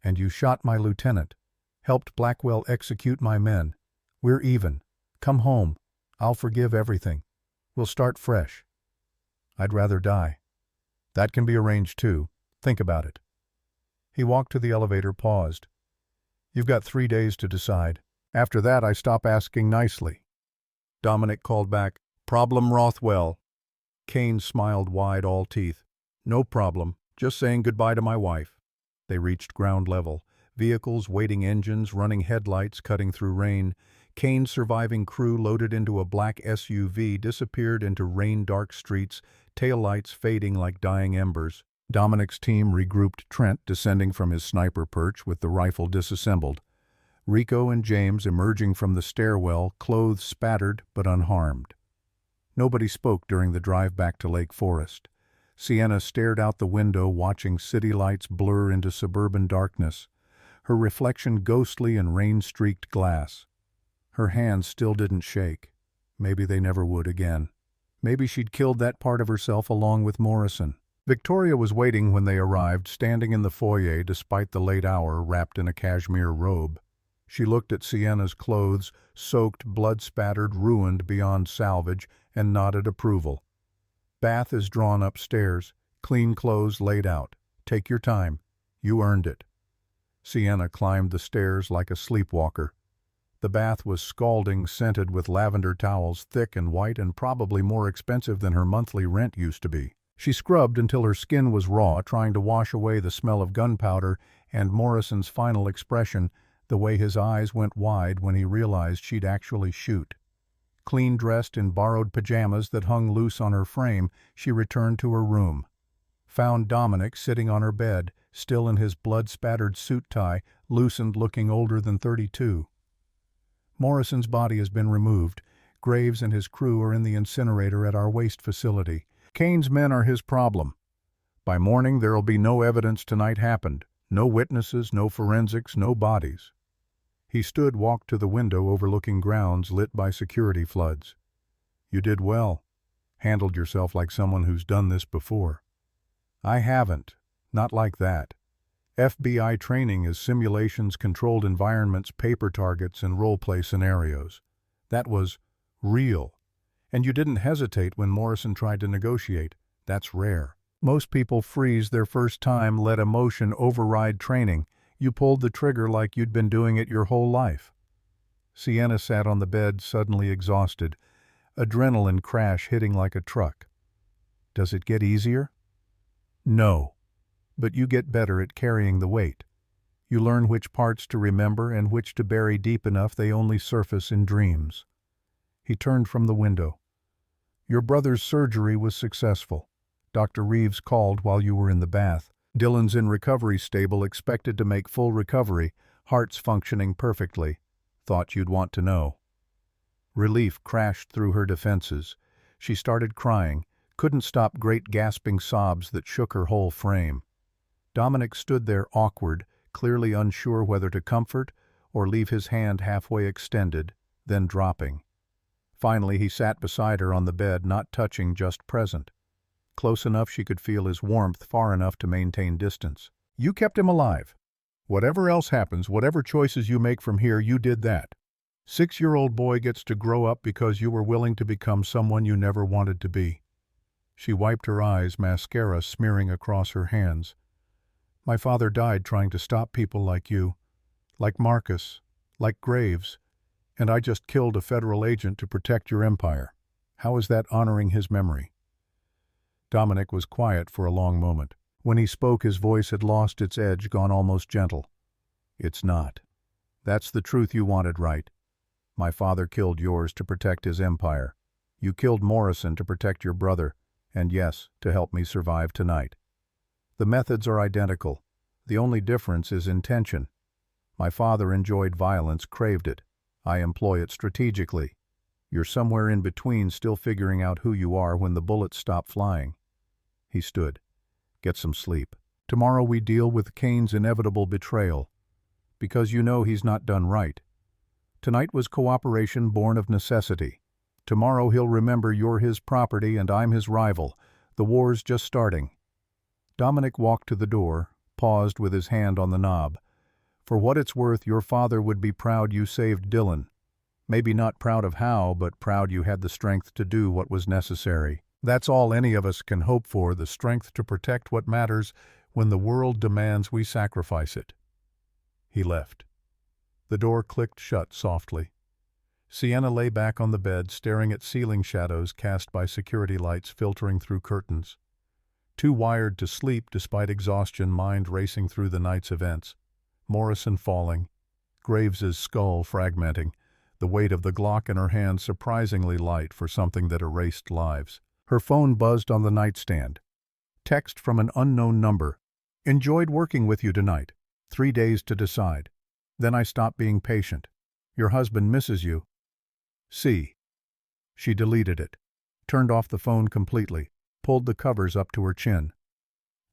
And you shot my lieutenant. Helped Blackwell execute my men. We're even. Come home. I'll forgive everything. We'll start fresh." "I'd rather die." "That can be arranged too. Think about it." He walked to the elevator, paused. "You've got 3 days to decide. After that, I stop asking nicely." Dominic called back, "Problem, Rothwell." Kane smiled wide, all teeth. "No problem. Just saying goodbye to my wife." They reached ground level. Vehicles, waiting engines, running headlights, cutting through rain. Kane's surviving crew, loaded into a black SUV, disappeared into rain-dark streets, taillights fading like dying embers. Dominic's team regrouped, Trent descending from his sniper perch with the rifle disassembled. Rico and James emerging from the stairwell, clothes spattered but unharmed. Nobody spoke during the drive back to Lake Forest. Sienna stared out the window, watching city lights blur into suburban darkness, her reflection ghostly in rain-streaked glass. Her hands still didn't shake. Maybe they never would again. Maybe she'd killed that part of herself along with Morrison. Victoria was waiting when they arrived, standing in the foyer despite the late hour, wrapped in a cashmere robe. She looked at Sienna's clothes, soaked, blood-spattered, ruined beyond salvage, and nodded approval. "Bath is drawn upstairs. Clean clothes laid out. Take your time. You earned it." Sienna climbed the stairs like a sleepwalker. The bath was scalding, scented with lavender towels, thick and white and probably more expensive than her monthly rent used to be. She scrubbed until her skin was raw, trying to wash away the smell of gunpowder and Morrison's final expression, the way his eyes went wide when he realized she'd actually shoot. Clean dressed in borrowed pajamas that hung loose on her frame, she returned to her room. Found Dominic sitting on her bed, still in his blood-spattered suit tie, loosened, looking older than 32. "Morrison's body has been removed. Graves and his crew are in the incinerator at our waste facility. Kane's men are his problem. By morning there'll be no evidence tonight happened. No witnesses, no forensics, no bodies." He stood, walked to the window overlooking grounds lit by security floods. "You did well. Handled yourself like someone who's done this before." "I haven't. Not like that. FBI training is simulations, controlled environments, paper targets, and role-play scenarios. That was real. And you didn't hesitate when Morrison tried to negotiate. That's rare. Most people freeze their first time, let emotion override training. You pulled the trigger like you'd been doing it your whole life." Sienna sat on the bed, suddenly exhausted, adrenaline crash hitting like a truck. "Does it get easier?" "No. But you get better at carrying the weight. You learn which parts to remember and which to bury deep enough they only surface in dreams." He turned from the window. "Your brother's surgery was successful. Dr. Reeves called while you were in the bath. Dylan's in recovery stable, expected to make full recovery, heart's functioning perfectly. Thought you'd want to know." Relief crashed through her defenses. She started crying, couldn't stop great gasping sobs that shook her whole frame. Dominic stood there awkward, clearly unsure whether to comfort or leave his hand halfway extended, then dropping. Finally he sat beside her on the bed, not touching, just present. close enough she could feel his warmth, far enough to maintain distance. You kept him alive. Whatever else happens, whatever choices you make from here, you did that. 6-year-old boy gets to grow up because you were willing to become someone you never wanted to be. She wiped her eyes, mascara smearing across her hands. My father died trying to stop people like you, like Marcus, like Graves, and I just killed a federal agent to protect your empire. How is that honoring his memory? Dominic was quiet for a long moment. When he spoke, his voice had lost its edge, gone almost gentle. It's not. That's the truth you wanted, right? My father killed yours to protect his empire. You killed Morrison to protect your brother, and yes, to help me survive tonight. The methods are identical. The only difference is intention. My father enjoyed violence, craved it. I employ it strategically. You're somewhere in between, still figuring out who you are when the bullets stop flying. He stood. Get some sleep. Tomorrow we deal with Kane's inevitable betrayal. Because you know he's not done right. Tonight was cooperation born of necessity. Tomorrow he'll remember you're his property and I'm his rival. The war's just starting. Dominic walked to the door, paused with his hand on the knob. For what it's worth, your father would be proud you saved Dylan. Maybe not proud of how, but proud you had the strength to do what was necessary. That's all any of us can hope for, the strength to protect what matters when the world demands we sacrifice it. He left. The door clicked shut softly. Sienna lay back on the bed, staring at ceiling shadows cast by security lights filtering through curtains. Too wired to sleep despite exhaustion, mind racing through the night's events. Morrison falling, Graves's skull fragmenting, the weight of the Glock in her hand surprisingly light for something that erased lives. Her phone buzzed on the nightstand. Text from an unknown number. Enjoyed working with you tonight. 3 days to decide. Then I stopped being patient. Your husband misses you. See. She deleted it, turned off the phone completely, pulled the covers up to her chin.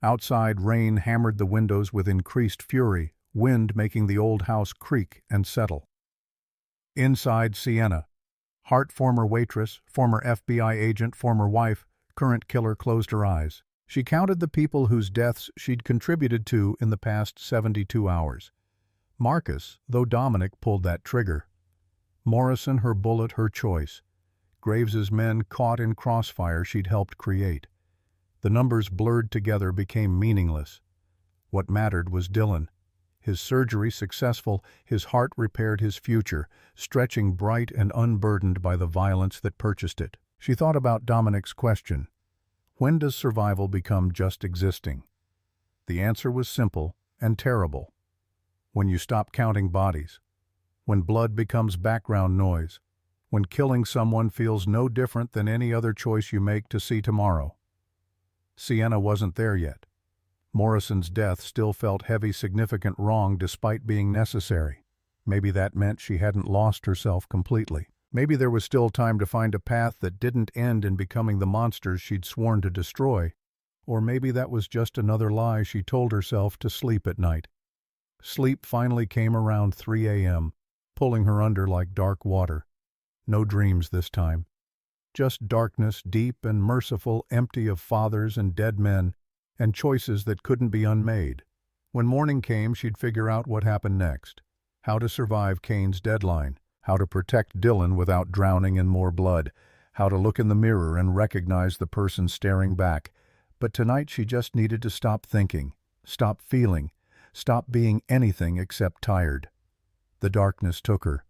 Outside, rain hammered the windows with increased fury, wind making the old house creak and settle. Inside, Sienna. Hart, former waitress, former FBI agent, former wife, current killer, closed her eyes. She counted the people whose deaths she'd contributed to in the past 72 hours. Marcus, though Dominic pulled that trigger. Morrison, her bullet, her choice. Graves's men caught in crossfire she'd helped create. The numbers blurred together, became meaningless. What mattered was Dylan. His surgery successful, his heart repaired his future, stretching bright and unburdened by the violence that purchased it. She thought about Dominic's question. When does survival become just existing? The answer was simple and terrible. When you stop counting bodies. When blood becomes background noise. When killing someone feels no different than any other choice you make to see tomorrow. Sienna wasn't there yet. Morrison's death still felt heavy, significant wrong despite being necessary. Maybe that meant she hadn't lost herself completely. Maybe there was still time to find a path that didn't end in becoming the monsters she'd sworn to destroy. Or maybe that was just another lie she told herself to sleep at night. Sleep finally came around 3 a.m., pulling her under like dark water. No dreams this time. Just darkness, deep and merciful, empty of fathers and dead men, and choices that couldn't be unmade. When morning came, she'd figure out what happened next. How to survive Kane's deadline. How to protect Dylan without drowning in more blood. How to look in the mirror and recognize the person staring back. But tonight she just needed to stop thinking, stop feeling, stop being anything except tired. The darkness took her.